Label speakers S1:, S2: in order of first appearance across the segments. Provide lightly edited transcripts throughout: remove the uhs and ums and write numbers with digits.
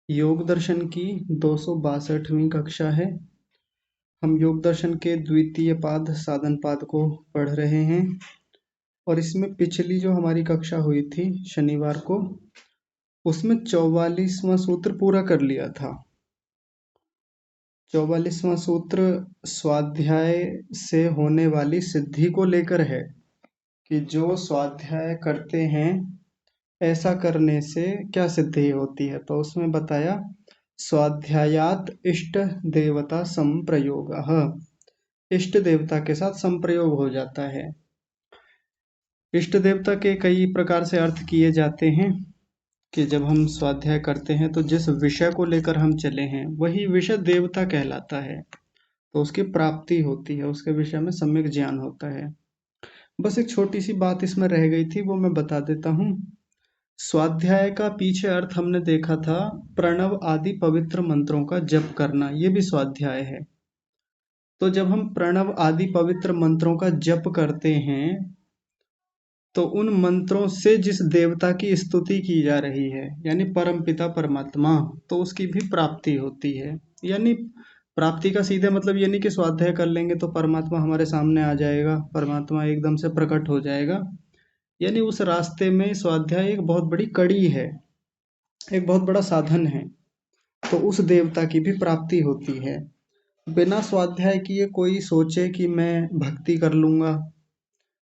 S1: योग दर्शन की 262वीं कक्षा है। हम योग दर्शन के द्वितीय पाद साधन पाद को पढ़ रहे हैं और इसमें पिछली जो हमारी कक्षा हुई थी शनिवार को, उसमें 44वां सूत्र पूरा कर लिया था। 44वां सूत्र स्वाध्याय से होने वाली सिद्धि को लेकर है कि जो स्वाध्याय करते हैं ऐसा करने से क्या सिद्धि होती है। तो उसमें बताया स्वाध्यायात इष्ट देवता संप्रयोगः, इष्ट देवता के साथ संप्रयोग हो जाता है। इष्ट देवता के कई प्रकार से अर्थ किए जाते हैं कि जब हम स्वाध्याय करते हैं तो जिस विषय को लेकर हम चले हैं वही विषय देवता कहलाता है, तो उसकी प्राप्ति होती है, उसके विषय में सम्यक ज्ञान होता है। बस एक छोटी सी बात इसमें रह गई थी, वो मैं बता देता हूँ। स्वाध्याय का पीछे अर्थ हमने देखा था, प्रणव आदि पवित्र मंत्रों का जप करना, ये भी स्वाध्याय है। तो जब हम प्रणव आदि पवित्र मंत्रों का जप करते हैं तो उन मंत्रों से जिस देवता की स्तुति की जा रही है यानी परमपिता परमात्मा, तो उसकी भी प्राप्ति होती है। यानी प्राप्ति का सीधे मतलब ये नहीं कि स्वाध्याय कर लेंगे तो परमात्मा हमारे सामने आ जाएगा, परमात्मा एकदम से प्रकट हो जाएगा। यानी उस रास्ते में स्वाध्याय एक बहुत बड़ी कड़ी है, एक बहुत बड़ा साधन है, तो उस देवता की भी प्राप्ति होती है। बिना स्वाध्याय किए कोई सोचे कि मैं भक्ति कर लूंगा,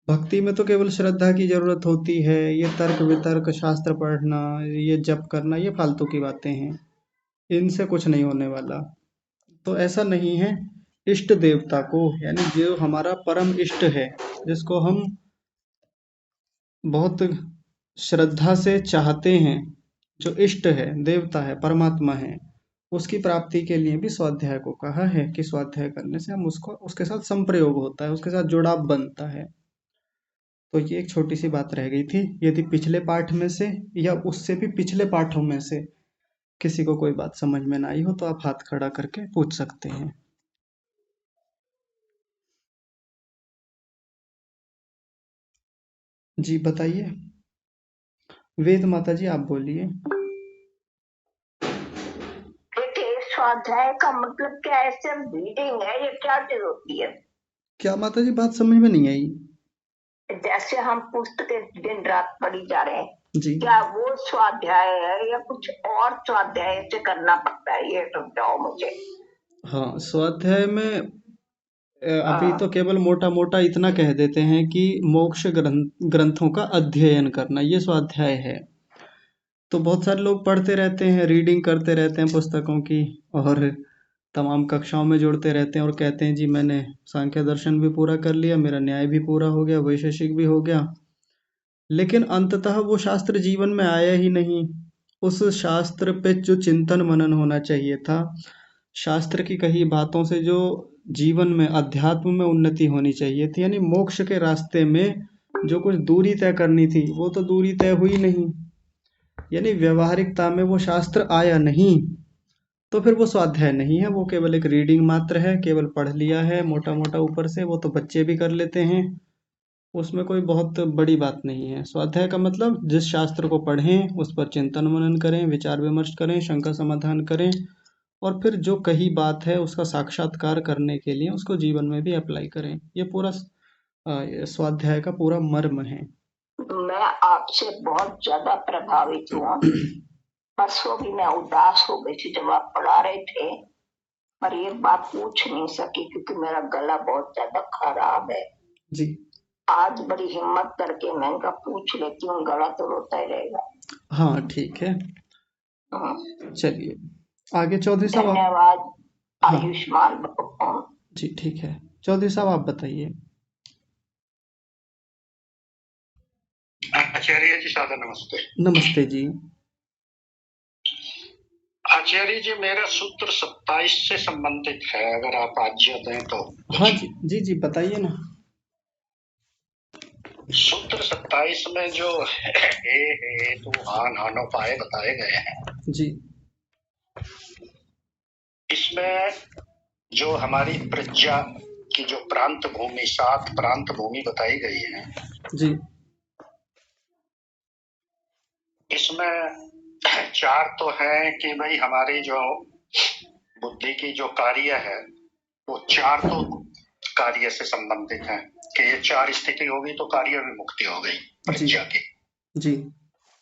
S1: भक्ति में तो केवल श्रद्धा की जरूरत होती है, ये तर्क वितर्क शास्त्र पढ़ना, ये जप करना, ये फालतू की बातें हैं, इनसे कुछ नहीं होने वाला। तो ऐसा नहीं है। इष्ट देवता को यानी जो हमारा परम इष्ट है, जिसको हम बहुत श्रद्धा से चाहते हैं, जो इष्ट है, देवता है, परमात्मा है, उसकी प्राप्ति के लिए भी स्वाध्याय को कहा है कि स्वाध्याय करने से हम उसको उसके साथ संप्रयोग होता है, उसके साथ जुड़ाव बनता है। तो ये एक छोटी सी बात रह गई थी। यदि पिछले पाठ में से या उससे भी पिछले पाठों में से किसी को कोई बात समझ में ना आई हो तो आप हाथ खड़ा करके पूछ सकते हैं। जी बताइए। वेद माता जी आप बोलिए।
S2: देखिए स्वाध्याय का मतलब क्या है? सिर्फ रीडिंग है, ये क्या चीज होती है?
S1: क्या माता जी बात समझ में नहीं आई?
S2: जैसे हम पुस्तकें दिन रात पढ़ी जा रहे हैं,
S1: जी
S2: क्या वो स्वाध्याय है या कुछ और स्वाध्याय से करना पड़ता है? ये समझाओ मुझे।
S1: हाँ, स्वाध्याय में अभी
S2: हाँ,
S1: तो केवल मोटा मोटा इतना कह देते हैं कि मोक्ष ग्रंथों का अध्ययन करना ये स्वाध्याय है। तो बहुत सारे लोग पढ़ते रहते हैं, रीडिंग करते रहते हैं पुस्तकों की, और तमाम कक्षाओं में जुड़ते रहते हैं और कहते हैं जी मैंने सांख्य दर्शन भी पूरा कर लिया, मेरा न्याय भी पूरा हो गया, वैशेषिक भी हो गया, लेकिन अंततः वो शास्त्र जीवन में आया ही नहीं। उस शास्त्र पे जो चिंतन मनन होना चाहिए था, शास्त्र की कही बातों से जो जीवन में अध्यात्म में उन्नति होनी चाहिए थी, यानी मोक्ष के रास्ते में जो कुछ दूरी तय करनी थी वो तो दूरी तय हुई नहीं, यानी व्यवहारिकता में वो शास्त्र आया नहीं। तो फिर वो स्वाध्याय नहीं है, वो केवल एक रीडिंग मात्र है, केवल पढ़ लिया है मोटा मोटा ऊपर से, वो तो बच्चे भी कर लेते हैं, उसमें कोई बहुत बड़ी बात नहीं है। स्वाध्याय का मतलब जिस शास्त्र को पढ़ें उस पर चिंतन मनन करें, विचार विमर्श करें, शंका समाधान करें, और फिर जो कही बात है उसका साक्षात्कार करने के लिए उसको जीवन में भी अप्लाई करें। ये पूरा स्वाध्याय का पूरा मर्म है।
S2: मैं आपसे बहुत ज्यादा प्रभावित हुआ। परसों भी मैं उदास हो गई थी जब आप पढ़ा रहे थे, पर ये बात पूछ नहीं सकी क्योंकि मेरा गला बहुत ज्यादा खराब है।
S1: जी
S2: आज बड़ी हिम्मत करके मैंने कहा पूछ लेती हूँ, गला तो रोता ही रहेगा।
S1: हाँ ठीक है, चलिए आगे चौधरी साहब आप।
S2: धन्यवाद।
S1: हाँ
S2: आयुष्मान भव।
S1: जी ठीक है, चौधरी साहब आप बताइए।
S3: आचार्य जी सादर नमस्ते।
S1: नमस्ते जी।
S3: आचार्य जी मेरा सूत्र 27 से संबंधित है, अगर आप आज्ञा दें तो।
S1: हाँ जी जी जी बताइए ना।
S3: सूत्र 27 में जो हे तू हान हानोपाय बताए गए हैं
S1: जी
S3: इसमें जो हमारी प्रज्ञा की जो प्रांत भूमि 7 प्रांत भूमि बताई गई है
S1: जी
S3: इसमें चार तो है कि भाई हमारी जो बुद्धि की जो कार्य है वो चार तो कार्य से संबंधित है कि ये चार स्थिति होगी तो कार्य भी मुक्ति हो गई प्रज्ञा की।
S1: जी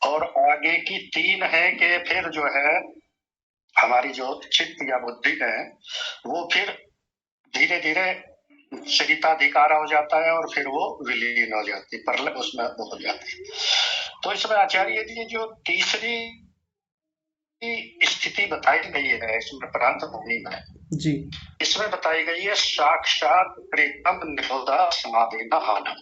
S3: और आगे की तीन है कि फिर जो है हमारी जो चित्त या बुद्धि है वो फिर धीरे धीरे शरीताधिकार हो जाता है और फिर वो विलीन हो जाती पर उसमें वो हो जाती। तो इसमें आचार्य जी जो तीसरी स्थिति बताई गई है इसमें प्रांत भूमि में
S1: जी
S3: इसमें बताई गई है साक्षात प्रेतम निरोधा समाधि न हानम,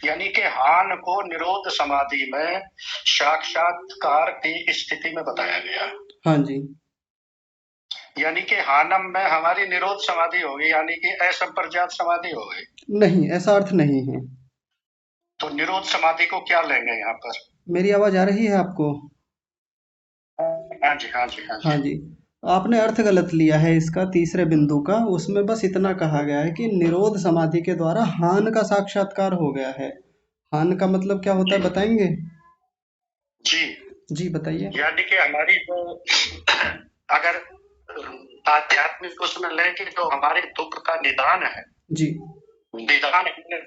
S3: यानी कि हान को निरोध समाधि में साक्षात्कार की स्थिति में बताया गया।
S1: हाँ जी
S3: यानी कि हानम में हमारी निरोध समाधि होगी, यानी कि असंप्रज्ञात समाधि हो गई।
S1: नहीं, ऐसा अर्थ नहीं है।
S3: तो निरोध समाधि को क्या लेंगे यहाँ पर?
S1: मेरी आवाज आ रही है आपको?
S3: हाँ जी हाँ जी हाँ
S1: हाँ
S3: जी।
S1: जी, आपने अर्थ गलत लिया है इसका तीसरे बिंदु का। उसमें बस इतना कहा गया है कि निरोध समाधि के द्वारा हान का साक्षात्कार हो गया है। हान का मतलब क्या होता है बताएंगे?
S3: जी
S1: जी बताइए।
S3: यानी कि हमारी जो अगर आध्यात्मिक उसमें लें कि जो हमारे दुख का निदान है,
S1: जी
S3: निदान हमने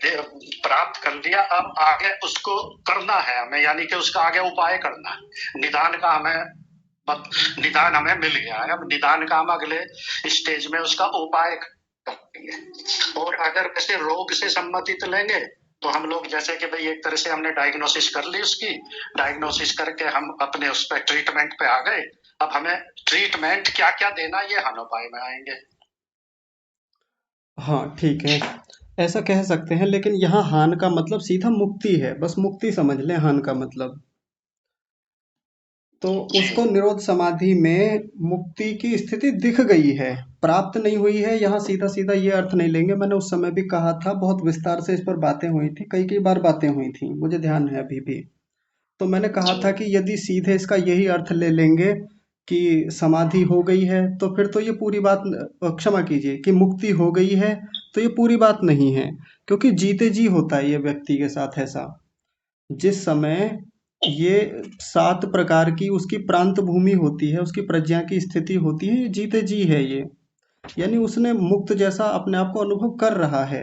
S3: प्राप्त कर लिया, अब आगे उसको करना है हमें, यानी कि उसका आगे उपाय करना है। निदान का निदान हमें मिल गया है, अब निदान का हम अगले स्टेज में उसका उपाय करेंगे। और अगर वैसे रोग से संबंधित लेंगे तो हम लोग जैसे कि भाई एक तरह से हमने डायग्नोसिस कर ली, उसकी डायग्नोसिस करके हम अपने उस पर ट्रीटमेंट पे आ गए। अब हमें ट्रीटमेंट क्या क्या देना ये हनोपाय में आएंगे।
S1: हाँ ठीक है, ऐसा कह सकते हैं, लेकिन यहाँ हान का मतलब सीधा मुक्ति है। बस मुक्ति समझ लें हान का मतलब। तो
S3: जी
S1: उसको निरोध समाधि में मुक्ति की स्थिति दिख गई है, प्राप्त नहीं हुई है। यहाँ सीधा सीधा ये अर्थ नहीं लेंगे। मैंने उस समय भी कहा था, बहुत विस्तार से इस पर बातें हुई थी, कई कई बार बातें हुई थी, मुझे ध्यान है अभी भी। तो मैंने कहा
S3: जी
S1: था कि यदि सीधे इसका यही अर्थ ले लेंगे कि समाधि हो गई है, तो फिर तो ये पूरी बात, क्षमा कीजिए, कि मुक्ति हो गई है, तो ये पूरी बात नहीं है। क्योंकि जीते जी होता है ये व्यक्ति के साथ ऐसा। जिस समय ये 7 प्रकार की उसकी प्रांत भूमि होती है, उसकी प्रज्ञा की स्थिति होती है, ये जीते जी है ये। यानी उसने मुक्त जैसा अपने आप को अनुभव कर रहा है।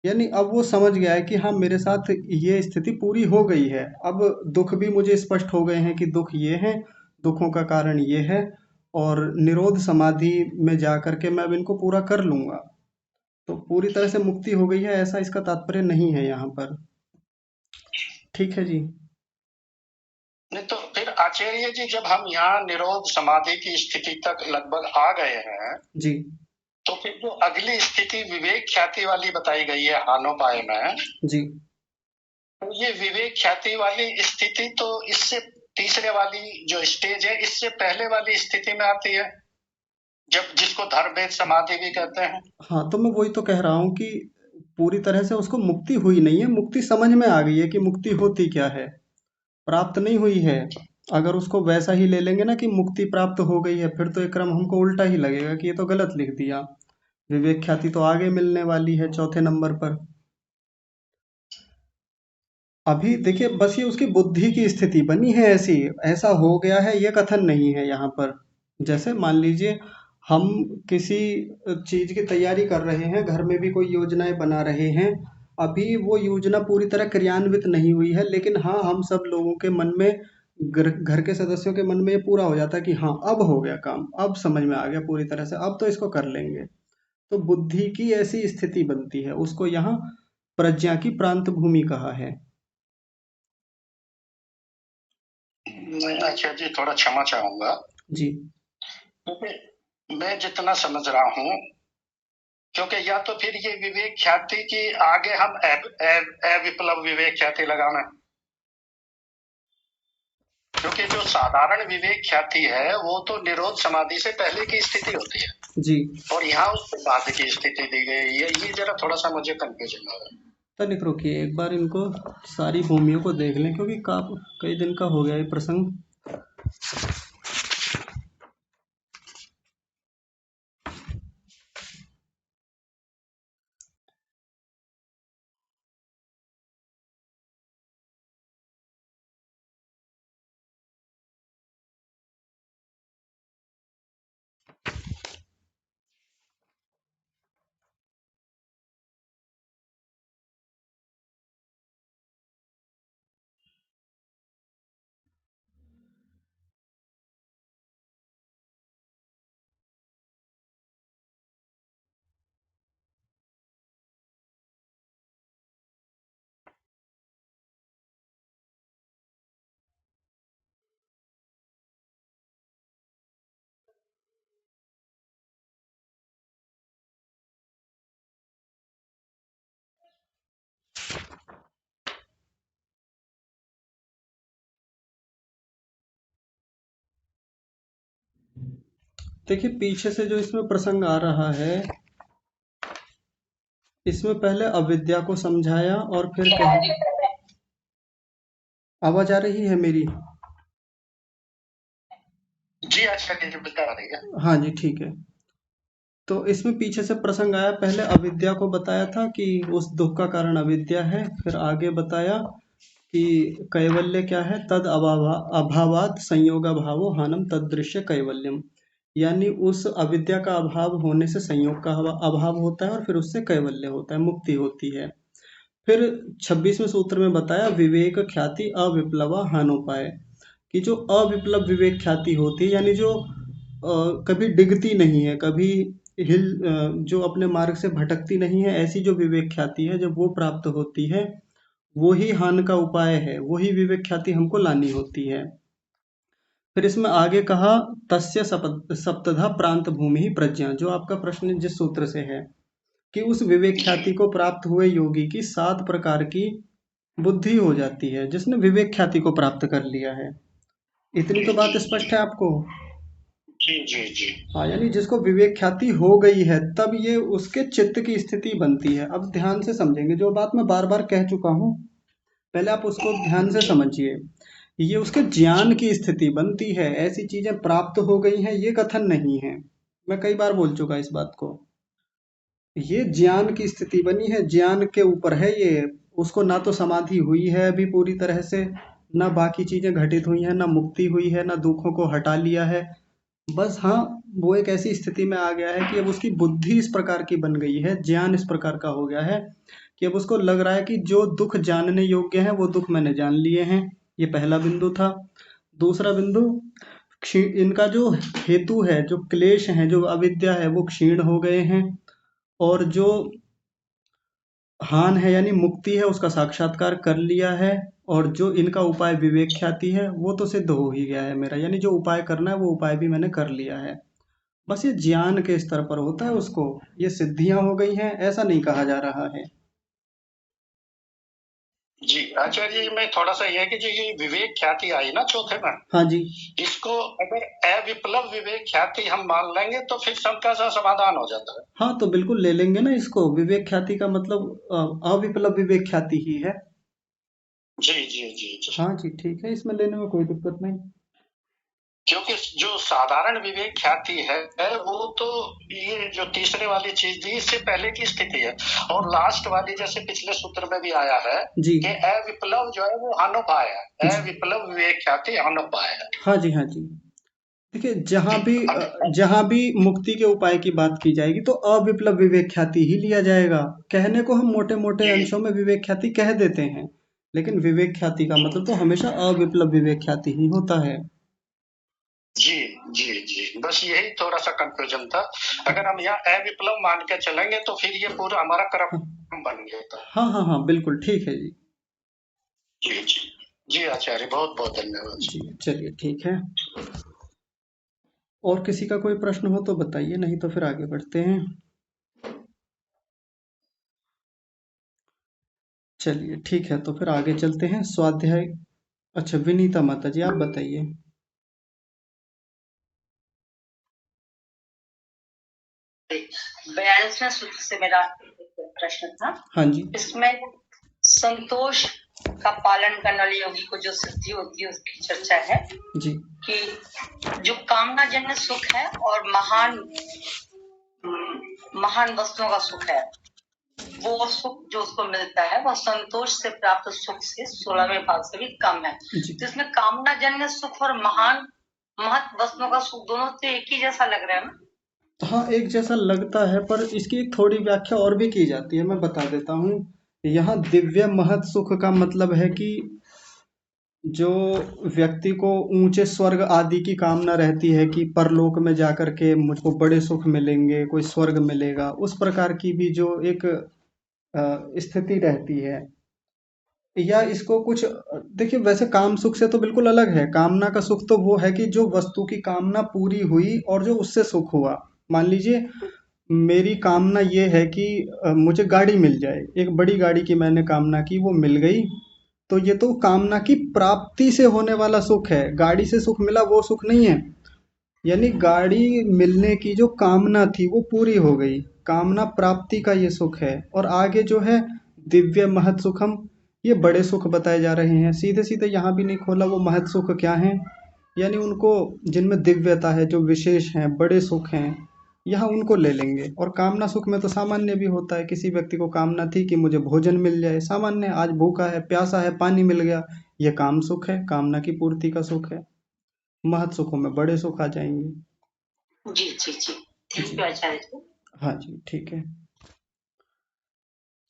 S1: यानी अब वो समझ गया है कि हाँ, मेरे साथ ये स्थिति पूरी हो गई है। अब दुख भी मुझे स्पष्ट हो गए हैं कि दुख ये हैं, दुखों का कारण ये है, और निरोध समाधि में जा कर के मैं अब इनको पूरा कर लूँगा। तो पूरी तरह से मुक्ति हो गई है, ऐसा इसका तात्पर्य नहीं है यहाँ पर। ठीक है जी।
S3: नहीं तो फिर आचार्य जी जब हम यहाँ निरोध समाधि की स्थिति तक लगभग आ गए हैं
S1: जी,
S3: तो फिर जो अगली स्थिति विवेक ख्याति वाली बताई गई है हानोपाय में,
S1: जी।
S3: तो ये विवेक ख्याति वाली स्थिति तो इससे तीसरे वाली जो स्टेज है इससे पहले वाली स्थिति में आती है, जब जिसको धर्मवेद समाधि भी कहते हैं।
S1: हाँ, तो मैं वही तो कह रहा हूँ कि पूरी तरह से उसको मुक्ति हुई नहीं है, मुक्ति समझ में आ गई है कि मुक्ति होती क्या है, प्राप्त नहीं हुई है। अगर उसको वैसा ही ले लेंगे ना कि मुक्ति प्राप्त हो गई है, फिर तो ये क्रम हमको उल्टा ही लगेगा कि ये तो गलत लिख दिया। विवेक ख्याति तो आगे मिलने वाली है चौथे नंबर पर। अभी देखिए, बस ये उसकी बुद्धि की स्थिति बनी है ऐसी, ऐसा हो गया है ये कथन नहीं है यहाँ पर। जैसे मान लीजिए, हम किसी चीज की तैयारी कर रहे हैं, घर में भी कोई योजनाएं बना रहे हैं। अभी वो योजना पूरी तरह क्रियान्वित नहीं हुई है, लेकिन हाँ, हम सब लोगों के मन में, घर घर के सदस्यों के मन में ये पूरा हो जाता है कि हाँ, अब हो गया काम, अब समझ में आ गया पूरी तरह से, अब तो इसको कर लेंगे। तो बुद्धि की ऐसी स्थिति बनती है, उसको यहाँ प्रज्ञा की प्रांत भूमि कहा है।
S3: मैं आचार्य जी थोड़ा क्षमा चाहूंगा,
S1: जी
S3: क्योंकि मैं जितना समझ रहा हूँ, क्योंकि या तो फिर ये विवेक ख्याति की आगे हम अविप्लव विवेक ख्याति लगाना, क्योंकि जो साधारण विवेक ख्याति है वो तो निरोध समाधि से पहले की स्थिति होती है
S1: जी।
S3: और यहाँ उसके बाद की स्थिति दी गई है। ये जरा थोड़ा सा मुझे कंफ्यूजन हो रहा है।
S1: तनिक रुकिए, एक बार इनको सारी भूमियों को देख लें, क्योंकि कई दिन का हो गया ये प्रसंग। देखिए पीछे से जो इसमें प्रसंग आ रहा है, इसमें पहले अविद्या को समझाया और फिर आवाज आ रही है मेरी?
S3: जी अच्छा जी बता रही है।
S1: हाँ जी ठीक है। तो इसमें पीछे से प्रसंग आया, पहले अविद्या को बताया था कि उस दुख का कारण अविद्या है, फिर आगे बताया कि कैवल्य क्या है, तद अभावात संयोग अभावो हानम तद दृश्य कैवल्यम, यानी उस अविद्या का अभाव होने से संयोग का अभाव होता है और फिर उससे कैवल्य होता है, मुक्ति होती है। फिर 26वें सूत्र में बताया विवेक ख्याति अविप्लवा हानोपाय, कि जो अविप्लव विवेक ख्याति होती है, यानी जो कभी डिगती नहीं है, कभी जो अपने मार्ग से भटकती नहीं है, ऐसी जो विवेक ख्याति है जब वो प्राप्त होती है, वो ही हान का उपाय है, वही विवेक ख्याति हमको लानी होती है। फिर इसमें आगे कहा तस्य सप्तधा प्रांत भूमि ही प्रज्ञा, जो आपका प्रश्न जिस सूत्र से है कि उस विवेक ख्याति को प्राप्त हुए योगी की 7 प्रकार की बुद्धि हो जाती है, जिसने विवेक ख्याति को प्राप्त कर लिया है। इतनी तो बात स्पष्ट है आपको?
S3: जी जी जी।
S1: हाँ, यानी जिसको विवेक ख्याति हो गई है तब ये उसके चित्त की स्थिति बनती है। अब ध्यान से समझेंगे, जो बात मैं बार बार कह चुका हूँ, पहले आप उसको ध्यान से समझिए। ये उसके ज्ञान की स्थिति बनती है, ऐसी चीजें प्राप्त हो गई हैं ये कथन नहीं है, मैं कई बार बोल चुका इस बात को। ये ज्ञान की स्थिति बनी है, ज्ञान के ऊपर है ये। उसको ना तो समाधि हुई है अभी पूरी तरह से, ना बाकी चीजें घटित हुई हैं, ना मुक्ति हुई है, ना दुखों को हटा लिया है। बस हाँ, वो एक ऐसी स्थिति में आ गया है कि अब उसकी बुद्धि इस प्रकार की बन गई है, ज्ञान इस प्रकार का हो गया है कि अब उसको लग रहा है कि जो दुख जानने योग्य है वो दुख मैंने जान लिए हैं। ये पहला बिंदु था। दूसरा बिंदु, इनका जो हेतु है, जो क्लेश है, जो अविद्या है, वो क्षीण हो गए हैं, और जो हान है यानी मुक्ति है उसका साक्षात्कार कर लिया है, और जो इनका उपाय विवेक ख्याति है वो तो सिद्ध हो ही गया है मेरा, यानी जो उपाय करना है वो उपाय भी मैंने कर लिया है। बस ये ज्ञान के स्तर पर होता है, उसको ये सिद्धियां हो गई हैं ऐसा नहीं कहा जा रहा है।
S3: जी आचार्य जी, मैं थोड़ा सा ये है कि जो ये विवेक ख्याति आई ना चौथे में,
S1: हाँ जी,
S3: इसको अगर अविप्लव विवेक ख्याति हम मान लेंगे तो फिर सबका सा समाधान हो जाता है।
S1: हाँ तो बिल्कुल ले लेंगे ना इसको, विवेक ख्याति का मतलब अविप्लव विवेक ख्याति ही है।
S3: जी जी जी जी।
S1: हाँ जी ठीक है, इसमें लेने में कोई दिक्कत नहीं।
S3: क्योंकि जो साधारण विवेक ख्याति है वो तो ये जो तीसरे वाली चीज दी इससे पहले की स्थिति है, और लास्ट वाली जैसे पिछले सूत्र में भी आया है
S1: जी
S3: कि अविप्लव जो है वो अनोपाय है,
S1: जी,
S3: अविप्लव विवेक ख्याति अनोपाय है।
S1: हाँ जी हाँ जी। देखिए जहां भी मुक्ति के उपाय की बात की जाएगी तो अविप्लव विवेक ख्याति ही लिया जाएगा। कहने को हम मोटे मोटे अंशों में विवेक ख्याति कह देते हैं, लेकिन विवेक ख्याति का मतलब तो हमेशा अविप्लव विवेक ख्याति ही होता है।
S3: जी जी जी, बस यही थोड़ा सा कंफ्यूजन था। अगर हम यहाँ अविप्लव मान के चलेंगे तो फिर ये पूरा हमारा क्रम बन गया था।
S1: हाँ हाँ हाँ बिल्कुल ठीक है जी।
S3: जी जी जी आचार्य, बहुत बहुत धन्यवाद
S1: जी चलिए ठीक है, और किसी का कोई प्रश्न हो तो बताइए, नहीं तो फिर आगे बढ़ते हैं। चलिए ठीक है, तो फिर आगे चलते हैं स्वाध्याय। अच्छा विनीता माता जी आप बताइए।
S4: 42वें सूत्र से मेरा एक प्रश्न था।
S1: हाँ जी,
S4: इसमें संतोष का पालन करने वाले योगी को जो सिद्धि होती है उसकी चर्चा है
S1: जी
S4: कि जो कामना जन्य सुख है और महान वस्तुओं का सुख है, वो सुख जो उसको मिलता है वह संतोष से प्राप्त सुख से 16वें भाग से भी कम है। तो इसमें कामना जन्य सुख और महत वस्तुओं का सुख दोनों तो एक ही जैसा लग रहा है ना?
S1: हाँ एक जैसा लगता है, पर इसकी एक थोड़ी व्याख्या और भी की जाती है, मैं बता देता हूँ। यहाँ दिव्य महत सुख का मतलब है कि जो व्यक्ति को ऊंचे स्वर्ग आदि की कामना रहती है कि परलोक में जाकर के मुझको बड़े सुख मिलेंगे, कोई स्वर्ग मिलेगा, उस प्रकार की भी जो एक स्थिति रहती है, या इसको कुछ देखिए वैसे काम सुख से तो बिल्कुल अलग है। कामना का सुख तो वो है कि जो वस्तु की कामना पूरी हुई और जो उससे सुख हुआ। मान लीजिए मेरी कामना ये है कि मुझे गाड़ी मिल जाए, एक बड़ी गाड़ी की मैंने कामना की, वो मिल गई, तो ये तो कामना की प्राप्ति से होने वाला सुख है, गाड़ी से सुख मिला वो सुख नहीं है। यानी गाड़ी मिलने की जो कामना थी वो पूरी हो गई, कामना प्राप्ति का ये सुख है। और आगे जो है दिव्य महत सुखम, ये बड़े सुख बताए जा रहे हैं। सीधे सीधे यहाँ भी नहीं खोला वो महत सुख क्या है, यानी उनको जिनमें दिव्यता है, जो विशेष हैं, बड़े सुख हैं, यहाँ उनको ले लेंगे। और कामना सुख में तो सामान्य भी होता है, किसी व्यक्ति को कामना थी कि मुझे भोजन मिल जाए, सामान्य, आज भूखा है, प्यासा है, पानी मिल गया, ये काम सुख है, कामना की पूर्ति का सुख है। महत सुखों में बड़े सुख आ जाएंगे।
S4: जी जी जी, थैंक यू आचार्य जी।
S1: हाँ जी, ठीक है।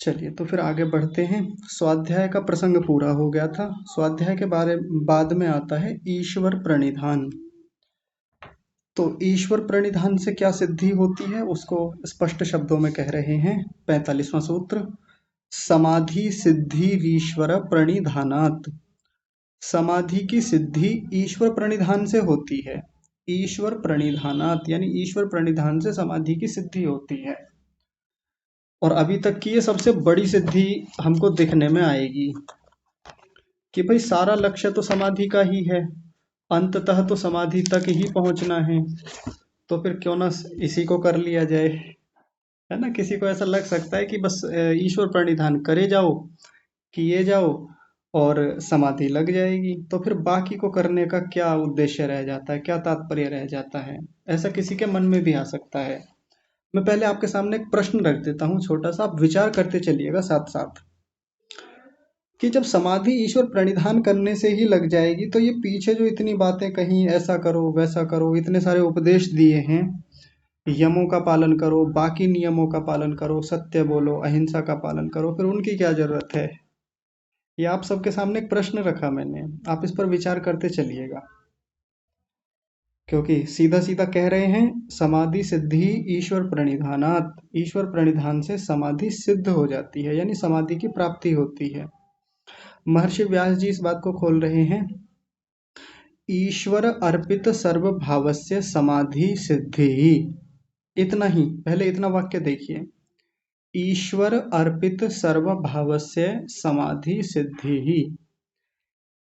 S1: चलिए तो फिर आगे बढ़ते हैं। स्वाध्याय का प्रसंग पूरा हो गया था। स्वाध्याय के बाद में आता है ईश्वर प्रणिधान। तो ईश्वर प्रणिधान से क्या सिद्धि होती है उसको स्पष्ट शब्दों में कह रहे हैं। 45वां सूत्र, समाधि सिद्धि ईश्वर प्रणिधानात्। समाधि की सिद्धि ईश्वर प्रणिधान से होती है। ईश्वर प्रणिधानात् यानी ईश्वर प्रणिधान से समाधि की सिद्धि होती है। और अभी तक की ये सबसे बड़ी सिद्धि हमको दिखने में आएगी कि भाई सारा लक्ष्य तो समाधि का ही है, अंततः तो समाधि तक ही पहुंचना है, तो फिर क्यों ना इसी को कर लिया जाए, है ना। किसी को ऐसा लग सकता है कि बस ईश्वर प्रणिधान करे जाओ, किए जाओ और समाधि लग जाएगी, तो फिर बाकी को करने का क्या उद्देश्य रह जाता है, क्या तात्पर्य रह जाता है, ऐसा किसी के मन में भी आ सकता है। मैं पहले आपके सामने एक प्रश्न रख देता हूँ छोटा सा, आप विचार करते चलिएगा साथ साथ, कि जब समाधि ईश्वर प्रणिधान करने से ही लग जाएगी, तो ये पीछे जो इतनी बातें कहीं, ऐसा करो वैसा करो, इतने सारे उपदेश दिए हैं, यमों का पालन करो, बाकी नियमों का पालन करो, सत्य बोलो, अहिंसा का पालन करो, फिर उनकी क्या जरूरत है। ये आप सबके सामने एक प्रश्न रखा मैंने, आप इस पर विचार करते चलिएगा। क्योंकि सीधा सीधा कह रहे हैं समाधि सिद्धि ईश्वर प्रणिधानात्, ईश्वर प्रणिधान से समाधि सिद्ध हो जाती है, यानी समाधि की प्राप्ति होती है। महर्षि व्यास जी इस बात को खोल रहे हैं, ईश्वर अर्पित सर्व भावस्य समाधि सिद्धि। इतना ही, पहले इतना वाक्य देखिए, ईश्वर अर्पित सर्व भावस्य समाधि सिद्धि ही।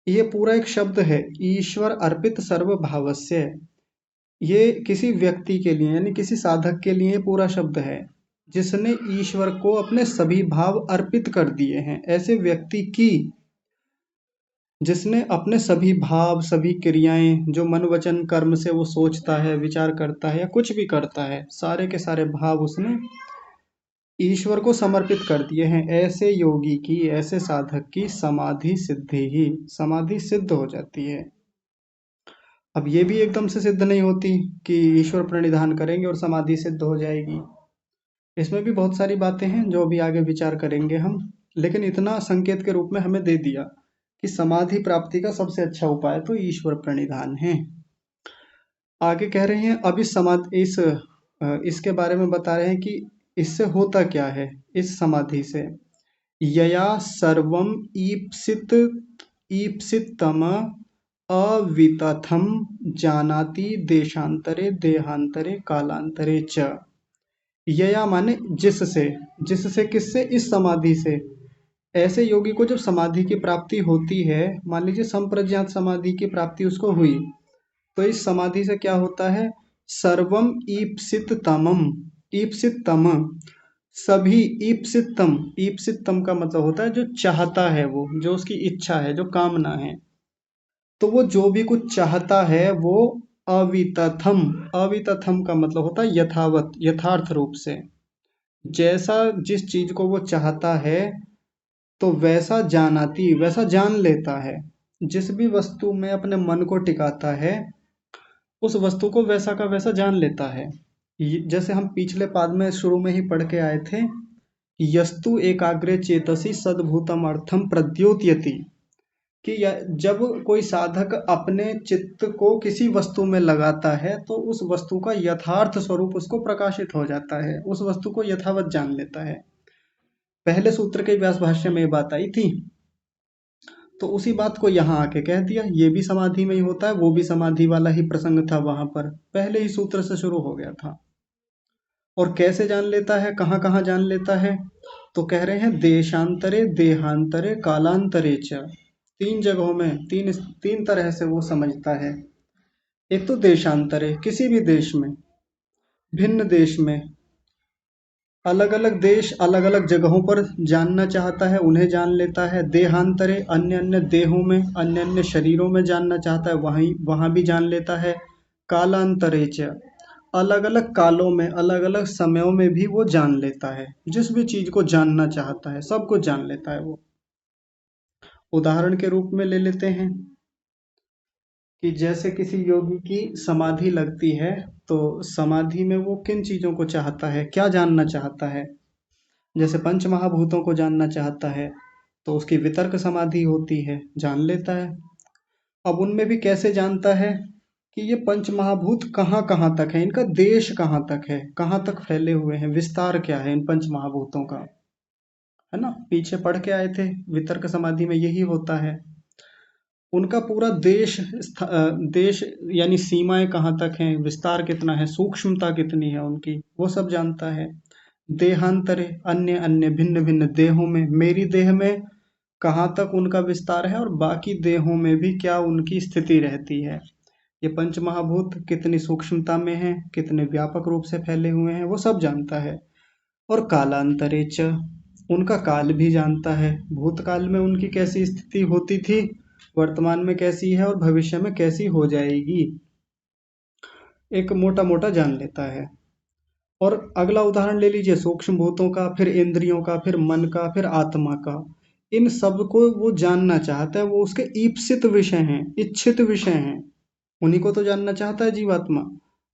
S1: ये पूरा एक शब्द है, ईश्वर अर्पित सर्व भावस्य, ये किसी व्यक्ति के लिए यानी किसी साधक के लिए पूरा शब्द है जिसने ईश्वर को अपने सभी भाव अर्पित कर दिए हैं। ऐसे व्यक्ति की जिसने अपने सभी भाव, सभी क्रियाएं, जो मन वचन कर्म से वो सोचता है, विचार करता है या कुछ भी करता है, सारे के सारे भाव उसने ईश्वर को समर्पित कर दिए हैं, ऐसे योगी की, ऐसे साधक की समाधि सिद्धि ही, समाधि सिद्ध हो जाती है। अब ये भी एकदम से सिद्ध नहीं होती कि ईश्वर प्रणिधान करेंगे और समाधि सिद्ध हो जाएगी। इसमें भी बहुत सारी बातें हैं जो अभी आगे विचार करेंगे हम, लेकिन इतना संकेत के रूप में हमें दे दिया कि समाधि प्राप्ति का सबसे अच्छा उपाय तो ईश्वर प्रणिधान है। आगे कह रहे हैं, अब इसके बारे में बता रहे हैं कि इससे होता क्या है, इस समाधि से। यया सर्वम ईप्सितम अवितथम जानाति देशांतरे देहांतरे कालांतरे च। यया माने जिससे, जिससे किससे, इस समाधि से। ऐसे योगी को जब समाधि की प्राप्ति होती है, मान लीजिए संप्रज्ञात समाधि की प्राप्ति उसको हुई, तो इस समाधि से क्या होता है, सर्वम ईप्सिततमम, ईप्सिततम, सभी, ईप्सितम, ईप्सितम का मतलब होता है जो चाहता है, वो जो उसकी इच्छा है, जो कामना है, तो वो जो भी कुछ चाहता है वो अवितथम, अवितथम का मतलब होता है यथावत, यथार्थ रूप से, जैसा जिस चीज को वो चाहता है तो वैसा जानाती, वैसा जान लेता है। जिस भी वस्तु में अपने मन को टिकाता है उस वस्तु को वैसा का वैसा जान लेता है। जैसे हम पिछले पाद में शुरू में ही पढ़ के आए थे, यस्तु एकाग्रे चेतसी सद्भूतम अर्थम प्रद्योतयति, कि जब कोई साधक अपने चित्त को किसी वस्तु में लगाता है तो उस वस्तु का यथार्थ स्वरूप उसको प्रकाशित हो जाता है, उस वस्तु को यथावत जान लेता है। पहले सूत्र के व्यास भाष्य में ये बात आई थी, तो उसी बात को यहाँ आके कह दिया, ये भी समाधि में ही होता है, वो भी समाधि वाला ही प्रसंग था, वहां पर पहले ही सूत्र से शुरू हो गया था। और कैसे जान लेता है, कहाँ कहाँ जान लेता है, तो कह रहे हैं देशांतरे देहांतरे कालांतरे च, तीन जगहों में, तीन तरह से वो समझता है। एक तो देशांतरे, किसी भी देश में, भिन्न देश में, अलग अलग देश अलग अलग जगहों पर जानना चाहता है, उन्हें जान लेता है। देहांतरे, अन्य अन्य देहों में, अन्य अन्य शरीरों में जानना चाहता है, वहीं वहां भी जान लेता है। कालांतरे च, अलग अलग कालों में, अलग अलग समयों में भी वो जान लेता है। जिस भी चीज को जानना चाहता है सब कुछ जान लेता है वो। उदाहरण के रूप में ले लेते हैं कि जैसे किसी योगी की समाधि लगती है, तो समाधि में वो किन चीजों को चाहता है, क्या जानना चाहता है। जैसे पंच महाभूतों को जानना चाहता है, तो उसकी वितर्क समाधि होती है, जान लेता है। अब उनमें भी कैसे जानता है कि ये पंच महाभूत कहाँ कहाँ तक है, इनका देश कहाँ तक है, कहाँ तक फैले हुए हैं, विस्तार क्या है इन पंच महाभूतों का, है ना। पीछे पढ़ के आए थे, वितर्क समाधि में यही होता है। उनका पूरा देश यानी सीमाएं कहाँ तक हैं, विस्तार कितना है, सूक्ष्मता कितनी है उनकी, वो सब जानता है। देहांतरे, अन्य अन्य भिन्न भिन्न देहों में, मेरी देह में कहाँ तक उनका विस्तार है और बाकी देहों में भी क्या उनकी स्थिति रहती है। ये पंच महाभूत कितनी सूक्ष्मता में है, कितने व्यापक रूप से फैले हुए हैं, वो सब जानता है। और कालांतरे च, उनका काल भी जानता है, भूतकाल में उनकी कैसी स्थिति होती थी, वर्तमान में कैसी है और भविष्य में कैसी हो जाएगी, एक मोटा मोटा जान लेता है। और अगला उदाहरण ले लीजिए सूक्ष्म भूतों का, फिर इंद्रियों का, फिर मन का, फिर आत्मा का। इन सब को वो जानना चाहता है, वो उसके ईप्सित विषय हैं, इच्छित विषय हैं, उन्हीं को तो जानना चाहता है जीवात्मा।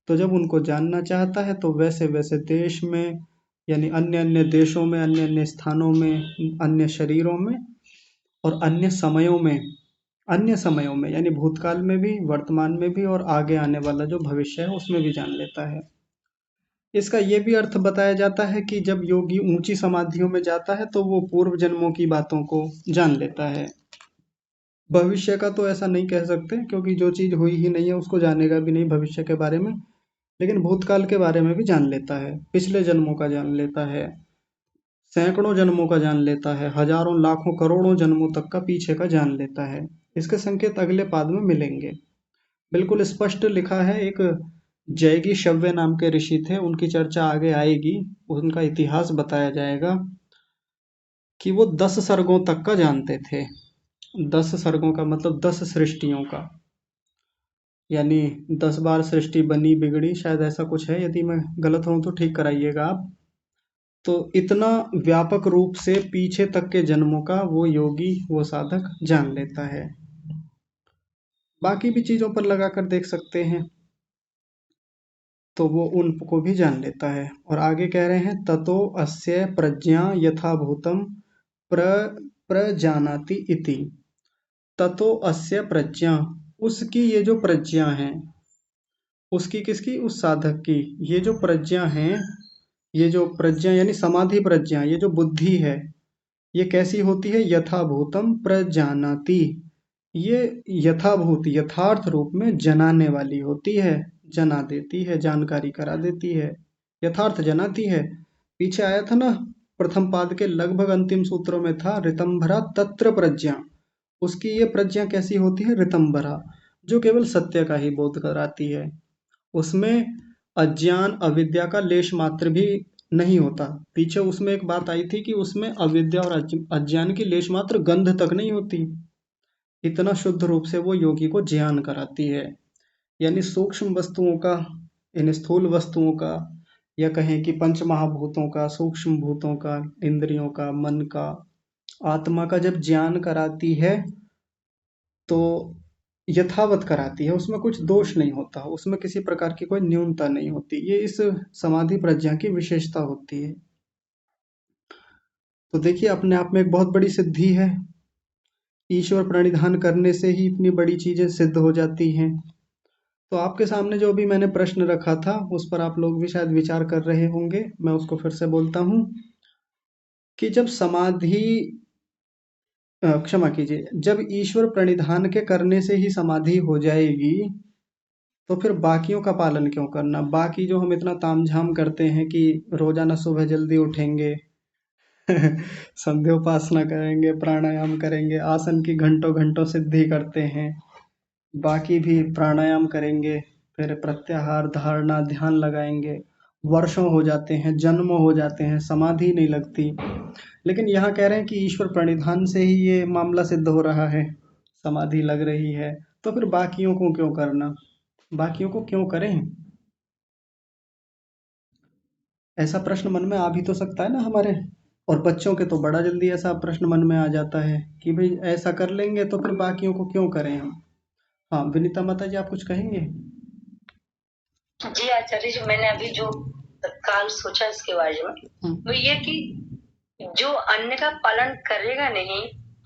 S1: तो जब उनको जानना चाहता है तो वैसे वैसे देश में, यानी अन्य अन्य देशों में, अन्य अन्य स्थानों में, अन्य शरीरों में और अन्य समयों में यानी भूतकाल में भी, वर्तमान में भी और आगे आने वाला जो भविष्य है उसमें भी जान लेता है। इसका ये भी अर्थ बताया जाता है कि जब योगी ऊंची समाधियों में जाता है तो वो पूर्व जन्मों की बातों को जान लेता है। भविष्य का तो ऐसा नहीं कह सकते, क्योंकि जो चीज हुई ही नहीं है उसको जानेगा भी नहीं भविष्य के बारे में। लेकिन भूतकाल के बारे में भी जान लेता है, पिछले जन्मों का जान लेता है, सैकड़ों जन्मों का जान लेता है, हजारों लाखों करोड़ों जन्मों तक का पीछे का जान लेता है। इसके संकेत अगले पाद में मिलेंगे। बिल्कुल स्पष्ट लिखा है। एक जैगी शव्य नाम के ऋषि थे, उनकी चर्चा आगे आएगी, उनका इतिहास बताया जाएगा कि वो 10 सर्गों तक का जानते थे। 10 सर्गों का मतलब 10 सृष्टियों का, यानी 10 बार सृष्टि बनी बिगड़ी, शायद ऐसा कुछ है। यदि मैं गलत हूं तो ठीक कराइएगा आप। तो इतना व्यापक रूप से पीछे तक के जन्मों का वो योगी, वो साधक जान लेता है। बाकी भी चीजों पर लगाकर देख सकते हैं, तो वो उनको भी जान लेता है। और आगे कह रहे हैं ततो अस्य प्रज्ञा यथाभूतम प्रजानाति इति। ततो अस्य प्रज्ञा, उसकी ये जो प्रज्ञा है, उसकी किसकी, उस साधक की ये जो प्रज्ञा है, ये जो प्रज्ञा यानी समाधि प्रज्ञा, ये जो बुद्धि है, ये कैसी होती है, यथाभूतम प्रजानाति, ये यथाभूत यथार्थ रूप में जनाने वाली होती है, जना देती है, जानकारी करा देती है, यथार्थ जनाती है। पीछे आया था ना, प्रथम पाद के लगभग अंतिम सूत्रों में था ऋतंभरा तत्र प्रज्ञा, उसकी ये प्रज्ञा कैसी होती है, ऋतंभरा, जो केवल सत्य का ही बोध कराती है, उसमें अज्ञान अविद्या का लेश मात्र भी नहीं होता। पीछे उसमें एक बात आई थी कि उसमें अविद्या और अज्ञान की लेश मात्र गंध तक नहीं होती। इतना शुद्ध रूप से वो योगी को ज्ञान कराती है, यानी सूक्ष्म वस्तुओं का, इन स्थूल वस्तुओं का, या कहें कि पंच महाभूतों का, सूक्ष्म भूतों का, इंद्रियों का, मन का, आत्मा का जब ज्ञान कराती है तो यथावत कराती है, उसमें कुछ दोष नहीं होता, उसमें किसी प्रकार की कोई न्यूनता नहीं होती। ये इस समाधि प्रज्ञा की विशेषता होती है। तो देखिए अपने आप में एक बहुत बड़ी सिद्धि है। ईश्वर प्रणिधान करने से ही इतनी बड़ी चीजें सिद्ध हो जाती हैं। तो आपके सामने जो भी मैंने प्रश्न रखा था उस पर आप लोग भी शायद विचार कर रहे होंगे। मैं उसको फिर से बोलता हूँ कि जब समाधि, क्षमा कीजिए, जब ईश्वर प्रणिधान के करने से ही समाधि हो जाएगी तो फिर बाकियों का पालन क्यों करना। बाकी जो हम इतना तामझाम करते हैं कि रोजाना सुबह जल्दी उठेंगे संध्योपासना करेंगे, प्राणायाम करेंगे, आसन की घंटों घंटों सिद्धि करते हैं, बाकी भी प्राणायाम करेंगे, फिर प्रत्याहार, धारणा, ध्यान लगाएंगे, वर्षों हो जाते हैं, जन्मों हो जाते हैं, समाधि नहीं लगती। लेकिन यहाँ कह रहे हैं कि ईश्वर प्रणिधान से ही ये मामला सिद्ध हो रहा है, समाधि लग रही है, तो फिर बाकियों को क्यों करना, बाकियों को क्यों करें? ऐसा प्रश्न मन में आ भी तो सकता है ना हमारे। और बच्चों के तो बड़ा जल्दी ऐसा प्रश्न मन में आ जाता है कि भाई ऐसा कर लेंगे तो फिर बाकियों को क्यों करें हम। हाँ विनीता माता जी, आप कुछ कहेंगे?
S4: जी आचार्य जी, मैंने अभी जो तत्काल सोचा इसके बारे में वो ये कि जो अन्य का पालन करेगा नहीं,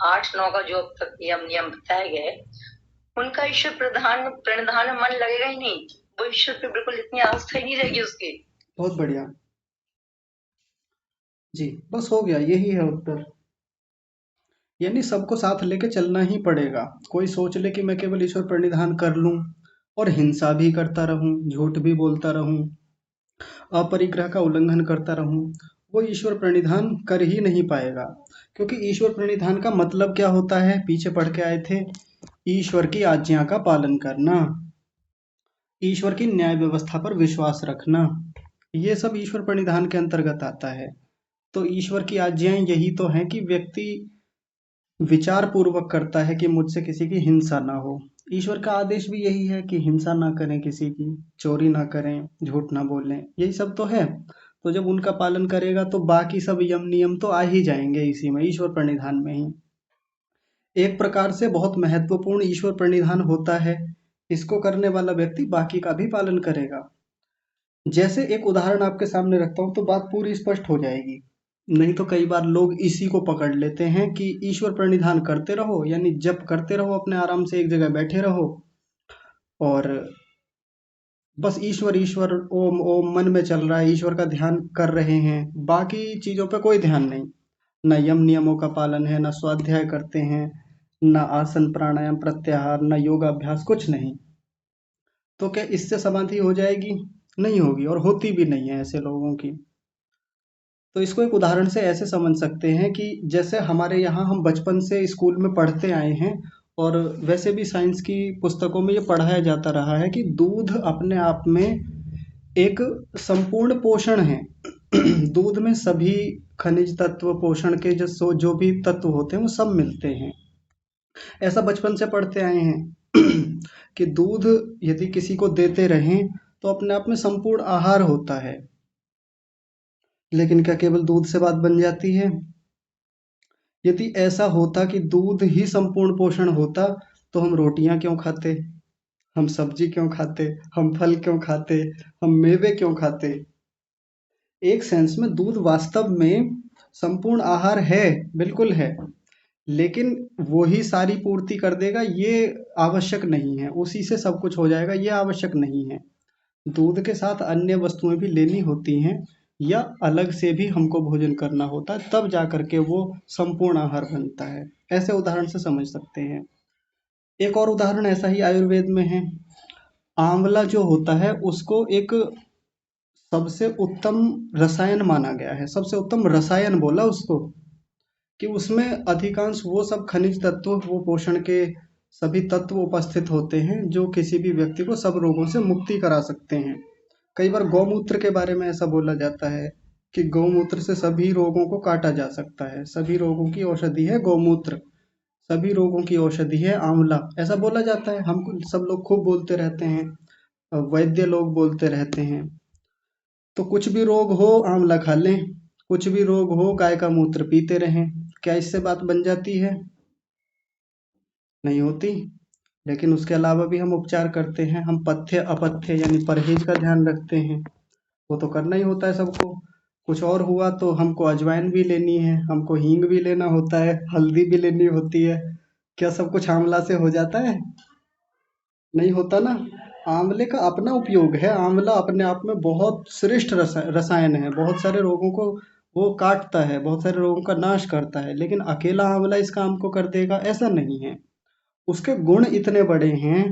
S4: 8-9 का जो अब तक नियम बताए गए, उनका ईश्वर प्रणिधान में मन लगेगा ही नहीं, वो ईश्वर पे बिल्कुल इतनी आस्था ही नहीं रहेगी उसकी।
S1: बहुत बढ़िया जी, बस हो गया, यही है उत्तर। यानी सबको साथ लेके चलना ही पड़ेगा। कोई सोच ले कि मैं केवल ईश्वर प्रणिधान कर लूं और हिंसा भी करता रहूं, झूठ भी बोलता रहूं, अपरिग्रह का उल्लंघन करता रहूं, वो ईश्वर प्रणिधान कर ही नहीं पाएगा। क्योंकि ईश्वर प्रणिधान का मतलब क्या होता है, पीछे पढ़ के आए थे, ईश्वर की आज्ञा का पालन करना, ईश्वर की न्याय व्यवस्था पर विश्वास रखना, ये सब ईश्वर प्रणिधान के अंतर्गत आता है। तो ईश्वर की आज्ञाएं यही तो हैं कि व्यक्ति विचार पूर्वक करता है कि मुझसे किसी की हिंसा ना हो। ईश्वर का आदेश भी यही है कि हिंसा ना करें, किसी की चोरी ना करें, झूठ ना बोलें, यही सब तो है। तो जब उनका पालन करेगा तो बाकी सब यम नियम तो आ ही जाएंगे इसी में, ईश्वर प्रणिधान में ही। एक प्रकार से बहुत महत्वपूर्ण ईश्वर प्रणिधान होता है, इसको करने वाला व्यक्ति बाकी का भी पालन करेगा। जैसे एक उदाहरण आपके सामने रखता हूँ तो बात पूरी स्पष्ट हो जाएगी। नहीं तो कई बार लोग इसी को पकड़ लेते हैं कि ईश्वर प्रणिधान करते रहो, यानी जप करते रहो, अपने आराम से एक जगह बैठे रहो और बस ईश्वर ईश्वर ओम ओम मन में चल रहा है, ईश्वर का ध्यान कर रहे हैं, बाकी चीजों पे कोई ध्यान नहीं, न यम नियमों का पालन है, न स्वाध्याय करते हैं, न आसन प्राणायाम प्रत्याहार, न योगाभ्यास, कुछ नहीं। तो क्या इससे समाधि हो जाएगी? नहीं होगी, और होती भी नहीं है ऐसे लोगों की। तो इसको एक उदाहरण से ऐसे समझ सकते हैं कि जैसे हमारे यहाँ हम बचपन से स्कूल में पढ़ते आए हैं, और वैसे भी साइंस की पुस्तकों में ये पढ़ाया जाता रहा है कि दूध अपने आप में एक संपूर्ण पोषण है। दूध में सभी खनिज तत्व, पोषण के जो भी तत्व होते हैं वो सब मिलते हैं। ऐसा बचपन से पढ़ते आए हैं कि दूध यदि किसी को देते रहें तो अपने आप में संपूर्ण आहार होता है। लेकिन क्या केवल दूध से बात बन जाती है? यदि ऐसा होता कि दूध ही संपूर्ण पोषण होता तो हम रोटियां क्यों खाते, हम सब्जी क्यों खाते, हम फल क्यों खाते, हम मेवे क्यों खाते? एक सेंस में दूध वास्तव में संपूर्ण आहार है, बिल्कुल है, लेकिन वो ही सारी पूर्ति कर देगा ये आवश्यक नहीं है, उसी से सब कुछ हो जाएगा ये आवश्यक नहीं है। दूध के साथ अन्य वस्तुएं भी लेनी होती हैं, या अलग से भी हमको भोजन करना होता है, तब जा करके वो संपूर्ण आहार बनता है। ऐसे उदाहरण से समझ सकते हैं। एक और उदाहरण ऐसा ही आयुर्वेद में है। आंवला जो होता है उसको एक सबसे उत्तम रसायन माना गया है, सबसे उत्तम रसायन बोला उसको, कि उसमें अधिकांश वो सब खनिज तत्व, वो पोषण के सभी तत्व उपस्थित होते हैं जो किसी भी व्यक्ति को सब रोगों से मुक्ति करा सकते हैं। कई बार गौमूत्र के बारे में ऐसा बोला जाता है कि गौमूत्र से सभी रोगों को काटा जा सकता है, सभी रोगों की औषधि है गौमूत्र, सभी रोगों की औषधि है आंवला, ऐसा बोला जाता है। हम सब लोग खूब बोलते रहते हैं, वैद्य लोग बोलते रहते हैं। तो कुछ भी रोग हो आंवला खा लें, कुछ भी रोग हो गाय का मूत्र पीते रहें, क्या इससे बात बन जाती है? नहीं होती। लेकिन उसके अलावा भी हम उपचार करते हैं, हम पथ्य अपथ्य यानी परहेज का ध्यान रखते हैं, वो तो करना ही होता है सबको। कुछ और हुआ तो हमको अजवाइन भी लेनी है, हमको हींग भी लेना होता है, हल्दी भी लेनी होती है। क्या सब कुछ आंवला से हो जाता है? नहीं होता ना। आंवले का अपना उपयोग है, आंवला अपने आप में बहुत श्रेष्ठ रसायन है, बहुत सारे रोगों को वो काटता है, बहुत सारे रोगों का नाश करता है, लेकिन अकेला आंवला इस काम को कर देगा ऐसा नहीं है। उसके गुण इतने बड़े हैं,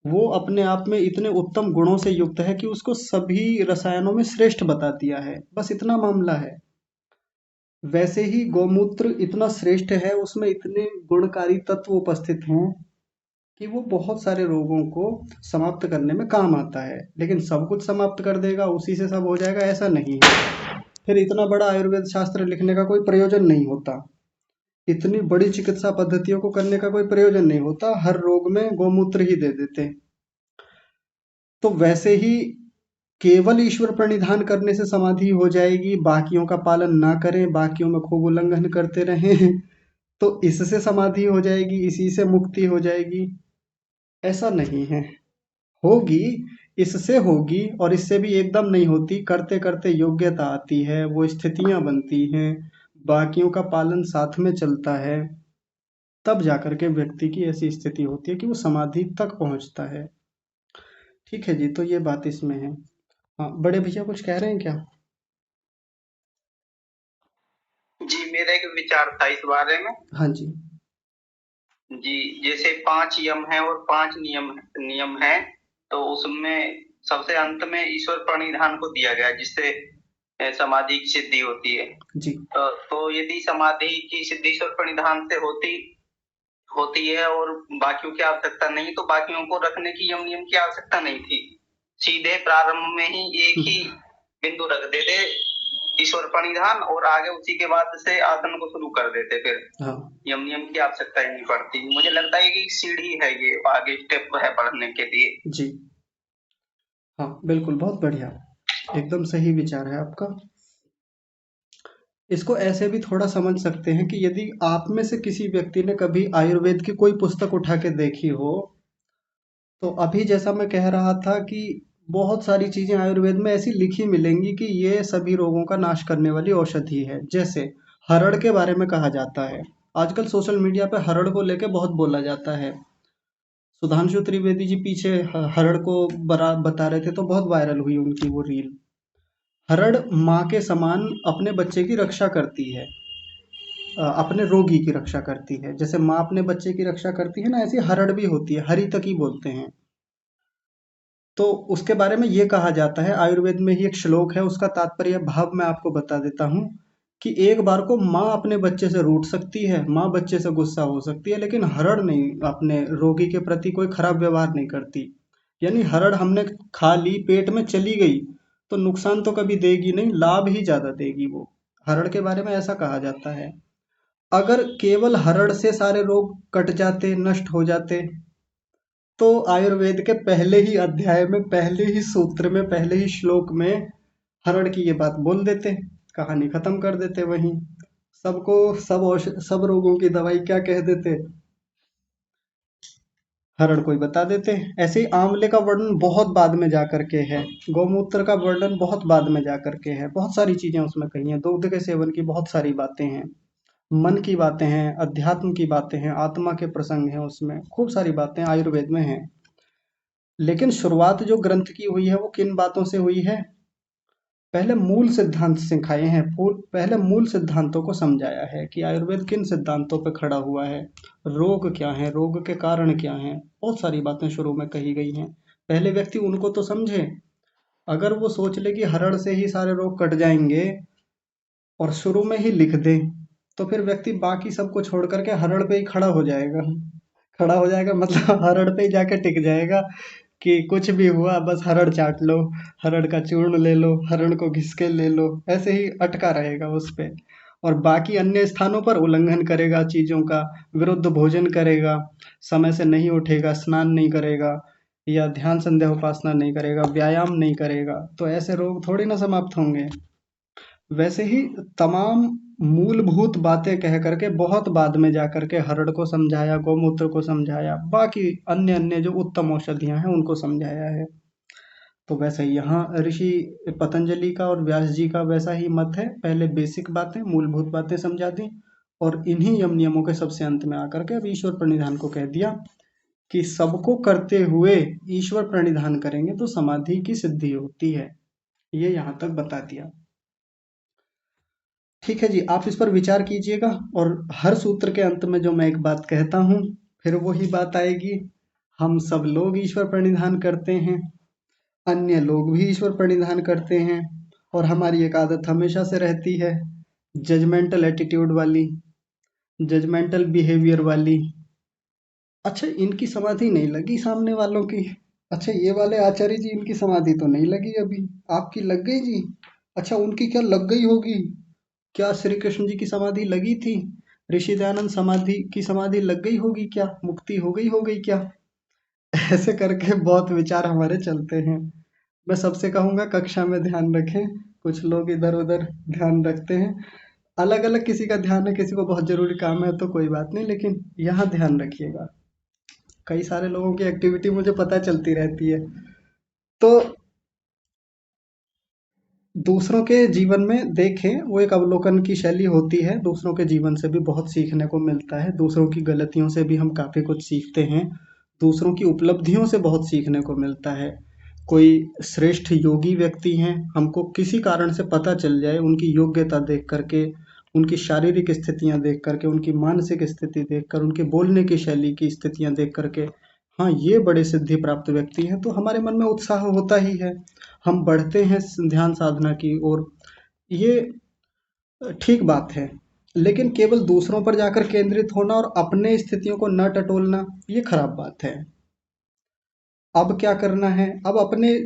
S1: वो अपने आप में इतने उत्तम गुणों से युक्त है कि उसको सभी रसायनों में श्रेष्ठ बता दिया है, बस इतना मामला है। वैसे ही गौमूत्र इतना श्रेष्ठ है, उसमें इतने गुणकारी तत्व उपस्थित हैं कि वो बहुत सारे रोगों को समाप्त करने में काम आता है, लेकिन सब कुछ समाप्त कर देगा, उसी से सब हो जाएगा, ऐसा नहीं है। फिर इतना बड़ा आयुर्वेद शास्त्र लिखने का कोई प्रयोजन नहीं होता, इतनी बड़ी चिकित्सा पद्धतियों को करने का कोई प्रयोजन नहीं होता, हर रोग में गोमूत्र ही दे देते। तो वैसे ही केवल ईश्वर प्रणिधान करने से समाधि हो जाएगी, बाकियों का पालन ना करें, बाकियों में खूब उल्लंघन करते रहें तो इससे समाधि हो जाएगी, इसी से मुक्ति हो जाएगी, ऐसा नहीं है। होगी, इससे होगी, और इससे भी एकदम नहीं होती, करते करते योग्यता आती है, वो स्थितियां बनती हैं, बाकियों का पालन साथ में चलता है, तब जाकर के व्यक्ति की ऐसी स्थिति होती है कि वो समाधि तक पहुंचता है। ठीक है जी, तो ये बात इसमें है। हाँ, बड़े भैया कुछ कह रहे हैं क्या?
S5: जी, मेरा एक विचार था इस बारे में।
S1: हाँ जी।
S5: जी, जैसे 5 यम है और 5 नियम है, तो उसमें सबसे अंत में ईश्वर प्रणिधान को दिया गया, जिससे समाधि की सिद्धि होती है।
S1: जी।
S5: तो यदि समाधि की सिद्धि ईश्वर प्रणिधान से होती है और बाकियों की आवश्यकता नहीं, तो बाकियों को रखने की यम नियम की आवश्यकता नहीं थी। सीधे प्रारंभ में ही एक ही बिंदु रख देते ईश्वर प्रणिधान, और आगे उसी के बाद से आसन को शुरू कर देते, फिर
S1: हाँ
S5: यम नियम की आवश्यकता ही नहीं पड़ती। मुझे लगता है कि सीढ़ी है, ये आगे स्टेप है पढ़ने के लिए।
S1: जी। हाँ बिल्कुल, बहुत बढ़िया, एकदम सही विचार है आपका। इसको ऐसे भी थोड़ा समझ सकते हैं कि यदि आप में से किसी व्यक्ति ने कभी आयुर्वेद की कोई पुस्तक उठा के देखी हो, तो अभी जैसा मैं कह रहा था कि बहुत सारी चीजें आयुर्वेद में ऐसी लिखी मिलेंगी कि ये सभी रोगों का नाश करने वाली औषधि है। जैसे हरड़ के बारे में कहा जाता है, आजकल सोशल मीडिया पे हरड़ को लेके बहुत बोला जाता है। सुधांशु त्रिवेदी जी पीछे हरड़ को बता रहे थे, तो बहुत वायरल हुई उनकी वो रील। हरड़ माँ के समान अपने बच्चे की रक्षा करती है, अपने रोगी की रक्षा करती है। जैसे माँ अपने बच्चे की रक्षा करती है ना, ऐसी हरड़ भी होती है, हरितकी बोलते हैं। तो उसके बारे में ये कहा जाता है, आयुर्वेद में ही एक श्लोक है, उसका तात्पर्य भाव मैं आपको बता देता हूँ कि एक बार को माँ अपने बच्चे से रूठ सकती है, माँ बच्चे से गुस्सा हो सकती है, लेकिन हरड़ नहीं, अपने रोगी के प्रति कोई खराब व्यवहार नहीं करती। यानी हरड़ हमने खा ली, पेट में चली गई, तो नुकसान तो कभी देगी नहीं, लाभ ही ज्यादा देगी वो। हरड़ के बारे में ऐसा कहा जाता है। अगर केवल हरड़ से सारे रोग कट जाते, नष्ट हो जाते, तो आयुर्वेद के पहले ही अध्याय में, पहले ही सूत्र में, पहले ही श्लोक में हरड़ की ये बात बोल देते, कहानी खत्म कर देते। वहीं सबको सब रोगों की दवाई क्या कह देते, हरड़ को ही बता देते। ऐसे ही आंवले का वर्णन बहुत बाद में जा करके है, गौमूत्र का वर्णन बहुत बाद में जा करके है, बहुत सारी चीजें उसमें कही हैं, दूध के सेवन की बहुत सारी बातें हैं, मन की बातें हैं, अध्यात्म की बातें हैं, आत्मा के प्रसंग हैं, उसमें खूब सारी बातें आयुर्वेद में हैं। लेकिन शुरुआत जो ग्रंथ की हुई है वो किन बातों से हुई है? पहले मूल सिद्धांत सिखाए हैं, पहले मूल सिद्धांतों को समझाया है कि आयुर्वेद किन सिद्धांतों पर खड़ा हुआ है, रोग क्या है, रोग के कारण क्या हैं, बहुत सारी बातें शुरू में कही गई हैं। पहले व्यक्ति उनको तो समझे। अगर वो सोच ले कि हरड़ से ही सारे रोग कट जाएंगे और शुरू में ही लिख दे, तो फिर व्यक्ति बाकी सबको छोड़ करके हरड़ पे ही खड़ा हो जाएगा। खड़ा हो जाएगा मतलब हरड़ पे ही जाके टिक जाएगा कि कुछ भी हुआ बस हरड़ चाट लो, हरड़ का चूर्ण ले लो, हरड़ को घिस के ले लो, ऐसे ही अटका रहेगा उस पे। और बाकी अन्य स्थानों पर उल्लंघन करेगा चीजों का, विरुद्ध भोजन करेगा, समय से नहीं उठेगा, स्नान नहीं करेगा, या ध्यान संध्या उपासना नहीं करेगा, व्यायाम नहीं करेगा, तो ऐसे रोग थोड़ी ना समाप्त होंगे। वैसे ही तमाम मूलभूत बातें कह करके बहुत बाद में जा करके हरड़ को समझाया, गौमूत्र को समझाया, बाकी अन्य अन्य जो उत्तम औषधियां हैं उनको समझाया है। तो वैसे ही यहाँ ऋषि पतंजलि का और व्यास जी का वैसा ही मत है, पहले बेसिक बातें, मूलभूत बातें समझा दी, और इन्हीं यम नियमों के सबसे अंत में आकर के अब ईश्वर प्रणिधान को कह दिया कि सबको करते हुए ईश्वर प्रणिधान करेंगे तो समाधि की सिद्धि होती है। ये यहाँ तक बता दिया। ठीक है जी, आप इस पर विचार कीजिएगा, और हर सूत्र के अंत में जो मैं एक बात कहता हूँ, फिर वही बात आएगी, हम सब लोग ईश्वर प्रणिधान करते हैं, अन्य लोग भी ईश्वर प्रणिधान करते हैं, और हमारी एक आदत हमेशा से रहती है, जजमेंटल एटीट्यूड वाली, जजमेंटल बिहेवियर वाली, अच्छा, इनकी समाधि नहीं लगी सामने वालों की। अच्छा, ये वाले आचार्य जी, इनकी समाधि तो नहीं लगी अभी। आपकी लग गई जी। अच्छा, उनकी क्या लग गई होगी। क्या श्री कृष्ण जी की समाधि लगी थी। ऋषि दयानंद समाधि की समाधि लग गई होगी क्या, मुक्ति हो गई क्या। ऐसे करके बहुत विचार हमारे चलते हैं। मैं सबसे कहूंगा कक्षा में ध्यान रखें। कुछ लोग इधर उधर ध्यान रखते हैं। अलग अलग किसी का ध्यान है, किसी को बहुत जरूरी काम है तो कोई बात नहीं, लेकिन यहाँ ध्यान रखिएगा। कई सारे लोगों की एक्टिविटी मुझे पता चलती रहती है। तो दूसरों के जीवन में देखें, वो एक अवलोकन की शैली होती है। दूसरों के जीवन से भी बहुत सीखने को मिलता है। दूसरों की गलतियों से भी हम काफ़ी कुछ सीखते हैं। दूसरों की उपलब्धियों से बहुत सीखने को मिलता है। कोई श्रेष्ठ योगी व्यक्ति हैं, हमको किसी कारण से पता चल जाए, उनकी योग्यता देख करके, उनकी शारीरिक स्थितियाँ देख करके, उनकी मानसिक स्थिति देखकर, उनके बोलने की शैली की स्थितियाँ देख करके, हाँ, ये बड़े सिद्धि प्राप्त व्यक्ति हैं, तो हमारे मन में उत्साह होता ही है। हम बढ़ते हैं ध्यान साधना की ओर। ये ठीक बात है। लेकिन केवल दूसरों पर जाकर केंद्रित होना और अपने स्थितियों को न टटोलना, ये खराब बात है। अब क्या करना है, अब अपने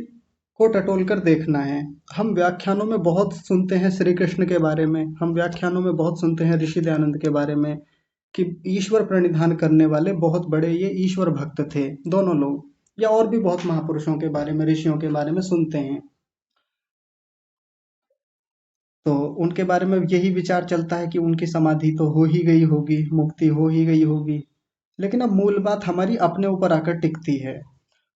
S1: को टटोल कर देखना है। हम व्याख्यानों में बहुत सुनते हैं श्री कृष्ण के बारे में, हम व्याख्यानों में बहुत सुनते हैं ऋषि दयानंद के बारे में, कि ईश्वर प्रणिधान करने वाले बहुत बड़े ये ईश्वर भक्त थे दोनों लोग, या और भी बहुत महापुरुषों के बारे में, ऋषियों के बारे में सुनते हैं। तो उनके बारे में यही विचार चलता है कि उनकी समाधि तो हो ही गई होगी, मुक्ति हो ही गई होगी। लेकिन अब मूल बात हमारी अपने ऊपर आकर टिकती है।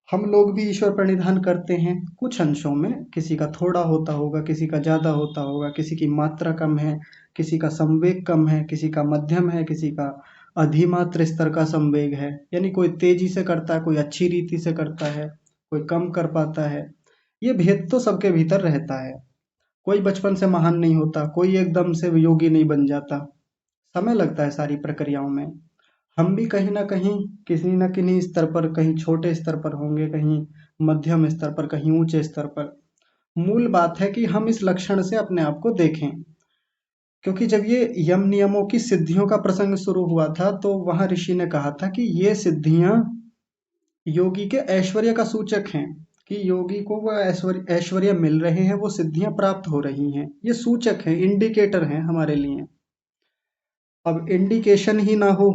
S1: हम लोग भी ईश्वर प्रणिधान करते हैं कुछ अंशों में। किसी का थोड़ा होता होगा, किसी का ज़्यादा होता होगा, किसी की मात्रा कम है, किसी का संवेग कम है, किसी का मध्यम है, किसी का अधिमात्र स्तर का संवेग है। यानी कोई तेजी से करता है, कोई अच्छी रीति से करता है, कोई कम कर पाता है। ये भेद तो सबके भीतर रहता है। कोई बचपन से महान नहीं होता, कोई एकदम से योगी नहीं बन जाता। समय लगता है सारी प्रक्रियाओं में। हम भी कहीं न कहीं, किसी न किन्हीं स्तर पर, कहीं छोटे स्तर पर होंगे, कहीं मध्यम स्तर पर, कहीं ऊंचे स्तर पर। मूल बात है कि हम इस लक्षण से अपने आप को देखें। क्योंकि जब ये यम नियमों की सिद्धियों का प्रसंग शुरू हुआ था, तो वहां ऋषि ने कहा था कि ये सिद्धियां योगी के ऐश्वर्य का सूचक हैं, कि योगी को वो ऐश्वर्य ऐश्वर्य मिल रहे हैं, वो सिद्धियां प्राप्त हो रही हैं। ये सूचक हैं, इंडिकेटर हैं हमारे लिए। अब इंडिकेशन ही ना हो,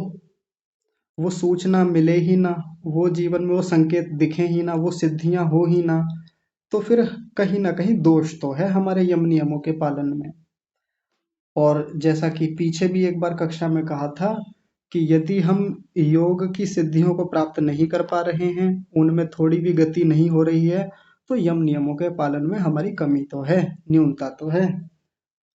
S1: वो सूचना मिले ही ना, वो जीवन में वो संकेत दिखे ही ना, वो सिद्धियां हो ही ना, तो फिर कहीं ना कहीं दोष तो है हमारे यम नियमों के पालन में। और जैसा कि पीछे भी एक बार कक्षा में कहा था, कि यदि हम योग की सिद्धियों को प्राप्त नहीं कर पा रहे हैं, उनमें थोड़ी भी गति नहीं हो रही है, तो यम नियमों के पालन में हमारी कमी तो है, न्यूनता तो है।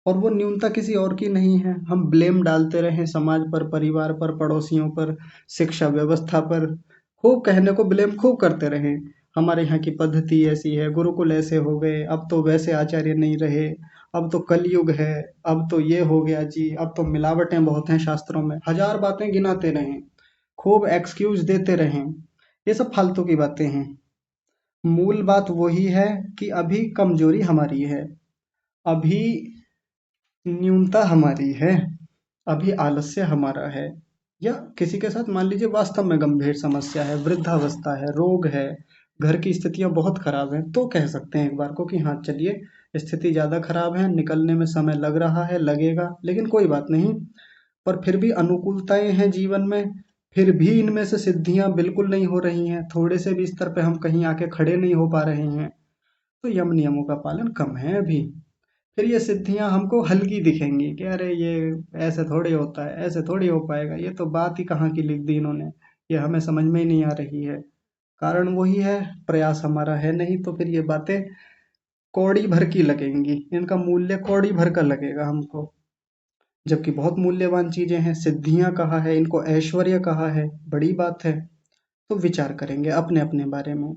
S1: और वो न्यूनता किसी और की नहीं है। हम ब्लेम डालते रहें समाज पर, परिवार पर, पड़ोसियों पर, शिक्षा व्यवस्था पर, खूब कहने को ब्लेम खूब करते रहें। हमारे यहाँ की पद्धति ऐसी है, गुरुकुल ऐसे हो गए, अब तो वैसे आचार्य नहीं रहे, अब तो कलयुग है, अब तो ये हो गया जी, अब तो मिलावटें बहुत हैं शास्त्रों में, हजार बातें गिनाते रहें, खूब एक्सक्यूज देते रहें। ये सब फालतू की बातें हैं। मूल बात वही है कि अभी कमजोरी हमारी है, अभी न्यूनता हमारी है, अभी आलस्य हमारा है, या किसी के साथ मान लीजिए वास्तव में गंभीर समस्या है, वृद्धावस्था है, रोग है, घर की स्थितियां बहुत खराब हैं, तो कह सकते हैं एक बार को कि हाँ चलिए, स्थिति ज़्यादा खराब है, निकलने में समय लग रहा है, लगेगा, लेकिन कोई बात नहीं। पर फिर भी अनुकूलताएं हैं जीवन में, फिर भी इनमें से सिद्धियां बिल्कुल नहीं हो रही हैं, थोड़े से भी स्तर पे हम कहीं आके खड़े नहीं हो पा रहे हैं, तो यम नियमों का पालन कम है अभी। फिर ये सिद्धियां हमको हल्की दिखेंगी कि अरे ये ऐसे थोड़ी होता है, ऐसे थोड़ी हो पाएगा, ये तो बात ही कहाँ की लिख दी इन्होंने, ये हमें समझ में ही नहीं आ रही है। कारण वही है, प्रयास हमारा है नहीं, तो फिर ये बातें कौड़ी भर की लगेंगी, इनका मूल्य कौड़ी भर का लगेगा हमको। जबकि बहुत मूल्यवान चीजें हैं, सिद्धियां कहा है, इनको ऐश्वर्य कहा है, बड़ी बात है। तो विचार करेंगे अपने अपने बारे में।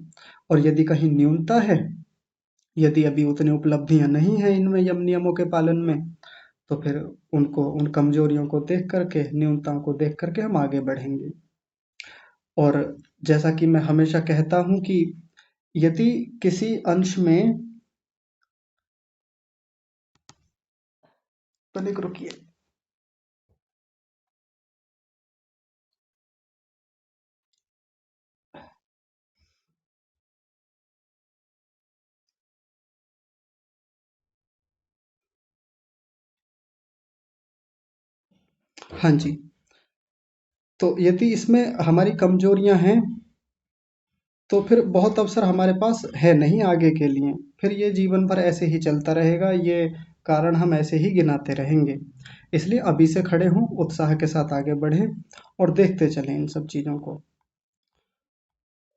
S1: और यदि कहीं न्यूनता है, यदि अभी उतनी उपलब्धियां नहीं है इनमें यम नियमों के पालन में, तो फिर उनको, उन कमजोरियों को देख करके, न्यूनताओं को देख करके हम आगे बढ़ेंगे। और जैसा कि मैं हमेशा कहता हूं कि यदि किसी अंश में, तनिक रुकिए, हाँ जी। तो यदि इसमें हमारी कमजोरियां हैं तो फिर बहुत अवसर हमारे पास है नहीं आगे के लिए। फिर ये जीवन भर ऐसे ही चलता रहेगा, ये कारण हम ऐसे ही गिनाते रहेंगे। इसलिए अभी से खड़े हों, उत्साह के साथ आगे बढ़ें और देखते चलें इन सब चीज़ों को।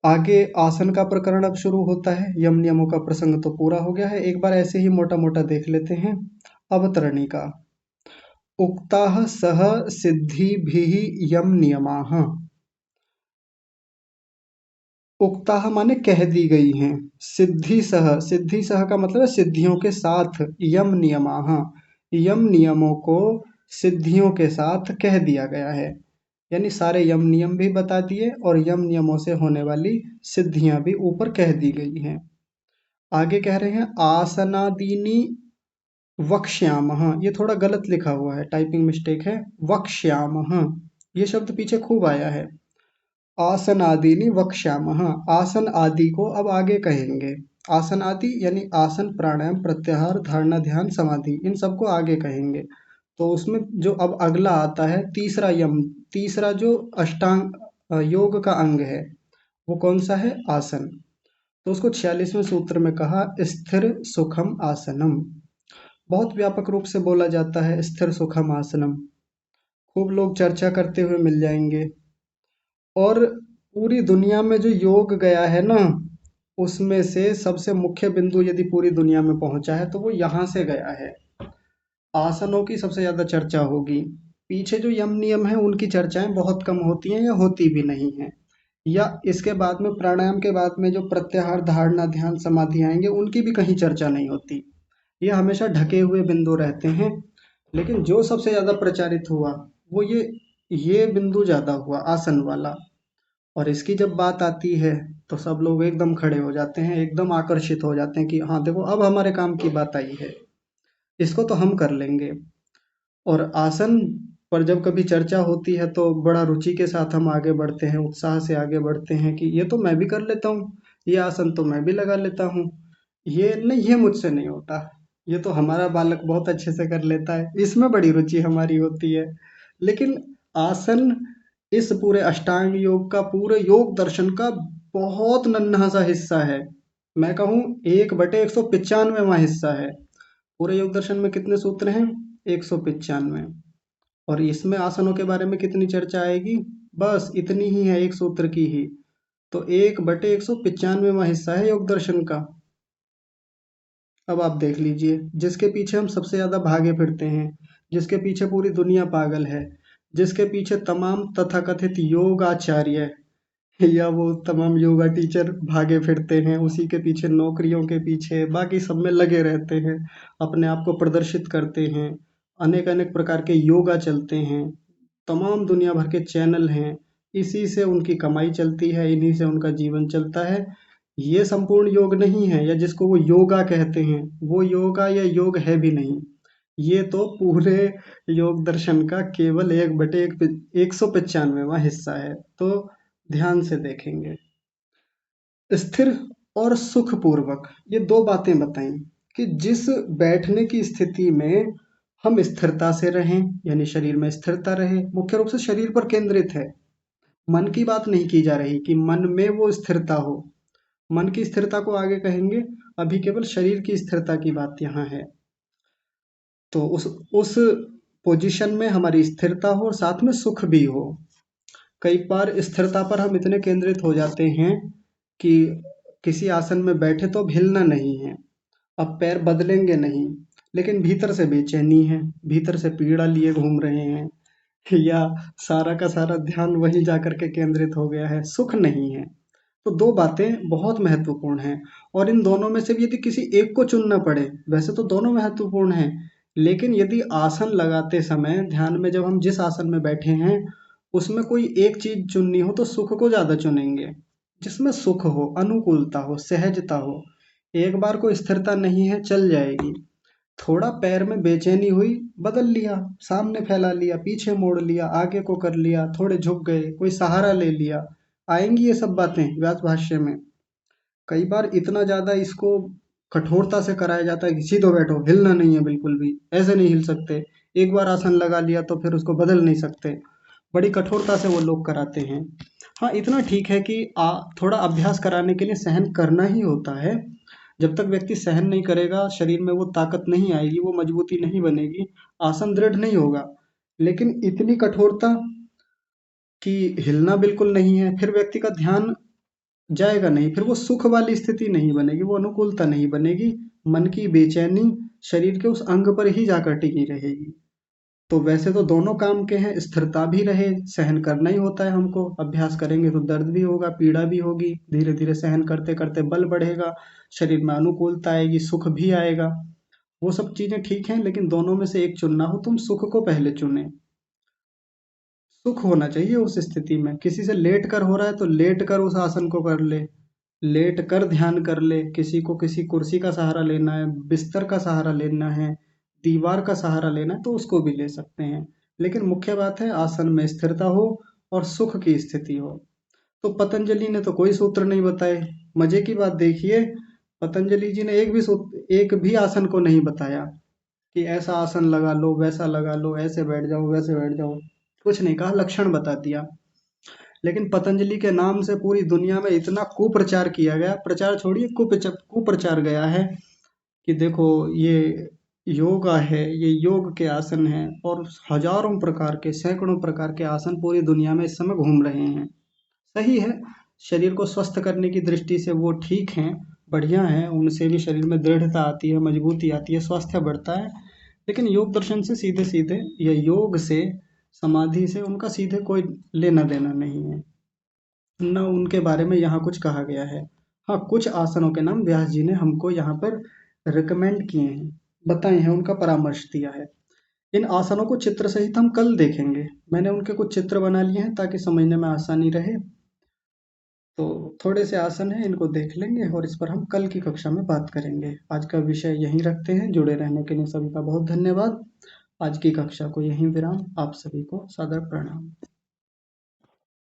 S1: आगे आसन का प्रकरण अब शुरू होता है। यम नियमों का प्रसंग तो पूरा हो गया है, एक बार ऐसे ही मोटा मोटा देख लेते हैं। अवतरणिका। उक्ताः सह सिद्धिभिः यम नियमाः। उक्ताः माने कह दी गई हैं। सिद्धि सह का मतलब है सिद्धियों के साथ। यम नियमाः, यम नियमों को सिद्धियों के साथ कह दिया गया है। यानी सारे यम नियम भी बता दिए और यम नियमों से होने वाली सिद्धियां भी ऊपर कह दी गई हैं। आगे कह रहे हैं आसनादीनी वक्ष्यामः। ये थोड़ा गलत लिखा हुआ है, टाइपिंग मिस्टेक है। वक्ष्यामः ये शब्द पीछे खूब आया है। आसन आदि वक्ष्यामः, आसन आदि को अब आगे कहेंगे। आसन आदि यानी आसन, प्राणायाम, प्रत्याहार, धारणा, ध्यान, समाधि, इन सबको आगे कहेंगे। तो उसमें जो अब अगला आता है तीसरा यम, तीसरा जो अष्टांग योग का अंग है, वो कौन सा है? आसन। तो उसको 46वें सूत्र में कहा स्थिर सुखम आसनम। बहुत व्यापक रूप से बोला जाता है स्थिर सुखम आसनम, खूब लोग चर्चा करते हुए मिल जाएंगे। और पूरी दुनिया में जो योग गया है ना, उसमें से सबसे मुख्य बिंदु यदि पूरी दुनिया में पहुंचा है तो वो यहाँ से गया है। आसनों की सबसे ज्यादा चर्चा होगी। पीछे जो यम नियम है उनकी चर्चाएं बहुत कम होती हैं या होती भी नहीं है। या इसके बाद में प्राणायाम के बाद में जो प्रत्याहार, धारणा, ध्यान, समाधि आएंगे उनकी भी कहीं चर्चा नहीं होती। ये हमेशा ढके हुए बिंदु रहते हैं। लेकिन जो सबसे ज्यादा प्रचारित हुआ वो ये बिंदु ज्यादा हुआ, आसन वाला। और इसकी जब बात आती है तो सब लोग एकदम खड़े हो जाते हैं, एकदम आकर्षित हो जाते हैं कि हाँ देखो अब हमारे काम की बात आई है, इसको तो हम कर लेंगे। और आसन पर जब कभी चर्चा होती है तो बड़ा रुचि के साथ हम आगे बढ़ते हैं, उत्साह से आगे बढ़ते हैं कि ये तो मैं भी कर लेता हूँ, ये आसन तो मैं भी लगा लेता हूँ, ये नहीं, ये मुझसे नहीं होता, ये तो हमारा बालक बहुत अच्छे से कर लेता है, इसमें बड़ी रुचि हमारी होती है। लेकिन आसन इस पूरे अष्टांग योग का, पूरे योग दर्शन का बहुत नन्हा सा हिस्सा है। मैं कहूँ 1/195वां हिस्सा है। पूरे योग दर्शन में कितने सूत्र हैं? 195। और इसमें आसनों के बारे में कितनी चर्चा आएगी? बस इतनी ही है, एक सूत्र की ही। तो 1/195वां हिस्सा है योग दर्शन का। अब आप देख लीजिए, जिसके पीछे हम सबसे ज्यादा भागे फिरते हैं, जिसके पीछे पूरी दुनिया पागल है, जिसके पीछे तमाम तथाकथित योगाचार्य या वो तमाम योगा टीचर भागे फिरते हैं, उसी के पीछे, नौकरियों के पीछे, बाकी सब में लगे रहते हैं, अपने आप को प्रदर्शित करते हैं, अनेक अनेक प्रकार के योगा चलते हैं, तमाम दुनिया भर के चैनल हैं, इसी से उनकी कमाई चलती है, इन्हीं से उनका जीवन चलता है। ये संपूर्ण योग नहीं है, या जिसको वो योगा कहते हैं वो योगा या योग है भी नहीं। ये तो पूरे योग दर्शन का केवल 1/195वां हिस्सा है। तो ध्यान से देखेंगे। स्थिर और सुखपूर्वक, ये दो बातें बताई कि जिस बैठने की स्थिति में हम स्थिरता से रहें, यानी शरीर में स्थिरता रहे, मुख्य रूप से शरीर पर केंद्रित है, मन की बात नहीं की जा रही कि मन में वो स्थिरता हो। मन की स्थिरता को आगे कहेंगे, अभी केवल शरीर की स्थिरता की बात यहाँ है। तो उस पोजीशन में हमारी स्थिरता हो और साथ में सुख भी हो। कई बार स्थिरता पर हम इतने केंद्रित हो जाते हैं कि किसी आसन में बैठे तो अब हिलना नहीं है, अब पैर बदलेंगे नहीं, लेकिन भीतर से बेचैनी है, भीतर से पीड़ा लिए घूम रहे हैं, या सारा का सारा ध्यान वहीं जाकर के केंद्रित हो गया है, सुख नहीं है। तो दो बातें बहुत महत्वपूर्ण हैं। और इन दोनों में से भी यदि किसी एक को चुनना पड़े, वैसे तो दोनों महत्वपूर्ण हैं, लेकिन यदि आसन लगाते समय ध्यान में जब हम जिस आसन में बैठे हैं उसमें कोई एक चीज चुननी हो तो सुख को ज्यादा चुनेंगे। जिसमें सुख हो, अनुकूलता हो, सहजता हो। एक बार को स्थिरता नहीं है, चल जाएगी। थोड़ा पैर में बेचैनी हुई, बदल लिया, सामने फैला लिया, पीछे मोड़ लिया, आगे को कर लिया, थोड़े झुक गए, कोई सहारा ले लिया, आएंगी ये सब बातें व्यास भाष्य में। कई बार इतना ज्यादा इसको कठोरता से कराया जाता है कि सीधो बैठो, हिलना नहीं है बिल्कुल भी, ऐसे नहीं हिल सकते, एक बार आसन लगा लिया तो फिर उसको बदल नहीं सकते, बड़ी कठोरता से वो लोग कराते हैं। हाँ, इतना ठीक है कि थोड़ा अभ्यास कराने के लिए सहन करना ही होता है। जब तक व्यक्ति सहन नहीं करेगा, शरीर में वो ताकत नहीं आएगी, वो मजबूती नहीं बनेगी, आसन दृढ़ नहीं होगा। लेकिन इतनी कठोरता कि हिलना बिल्कुल नहीं है, फिर व्यक्ति का ध्यान जाएगा नहीं, फिर वो सुख वाली स्थिति नहीं बनेगी, वो अनुकूलता नहीं बनेगी, मन की बेचैनी शरीर के उस अंग पर ही जाकर टिकी रहेगी। तो वैसे तो दोनों काम के हैं, स्थिरता भी रहे, सहन करना ही होता है हमको, अभ्यास करेंगे तो दर्द भी होगा, पीड़ा भी होगी, धीरे धीरे सहन करते करते बल बढ़ेगा, शरीर में अनुकूलता आएगी, सुख भी आएगा। वो सब चीजें ठीक हैं, लेकिन दोनों में से एक चुनना हो, तुम सुख को पहले चुने। सुख होना चाहिए उस स्थिति में। किसी से लेट कर हो रहा है तो लेट कर उस आसन को कर ले, लेट कर ध्यान कर ले। किसी को किसी कुर्सी का सहारा लेना है, बिस्तर का सहारा लेना है, दीवार का सहारा लेना है तो उसको भी ले सकते हैं। लेकिन मुख्य बात है आसन में स्थिरता हो और सुख की स्थिति हो। तो पतंजलि ने तो कोई सूत्र नहीं बताए। मजे की बात देखिए, पतंजलि जी ने एक भी आसन को नहीं बताया कि ऐसा आसन लगा लो, वैसा लगा लो, ऐसे बैठ जाओ, वैसे बैठ जाओ, कुछ नहीं कहा, लक्षण बता दिया। लेकिन पतंजलि के नाम से पूरी दुनिया में इतना कुप्रचार किया गया, प्रचार छोड़िए कुप्रचार गया है कि देखो ये योगा है, ये योग के आसन हैं, और हजारों प्रकार के, सैकड़ों प्रकार के आसन पूरी दुनिया में इस समय घूम रहे हैं। सही है, शरीर को स्वस्थ करने की दृष्टि से वो ठीक हैं, बढ़िया हैं, उनसे भी शरीर में दृढ़ता आती है, मजबूती आती है, स्वास्थ्य बढ़ता है। लेकिन योग दर्शन से सीधे सीधे या योग से, समाधि से उनका सीधे कोई लेना देना नहीं है, न उनके बारे में यहाँ कुछ कहा गया है। हाँ, कुछ आसनों के नाम व्यास जी ने हमको यहाँ पर रिकमेंड किए हैं, बताए हैं, उनका परामर्श दिया है। इन आसनों को चित्र सहित हम कल देखेंगे। मैंने उनके कुछ चित्र बना लिए हैं ताकि समझने में आसानी रहे। तो थोड़े से आसन हैं, इनको देख लेंगे और इस पर हम कल की कक्षा में बात करेंगे। आज का विषय यहीं रखते हैं। जुड़े रहने के लिए सभी का बहुत धन्यवाद। आज की कक्षा को यहीं विराम। आप सभी को सादर प्रणाम।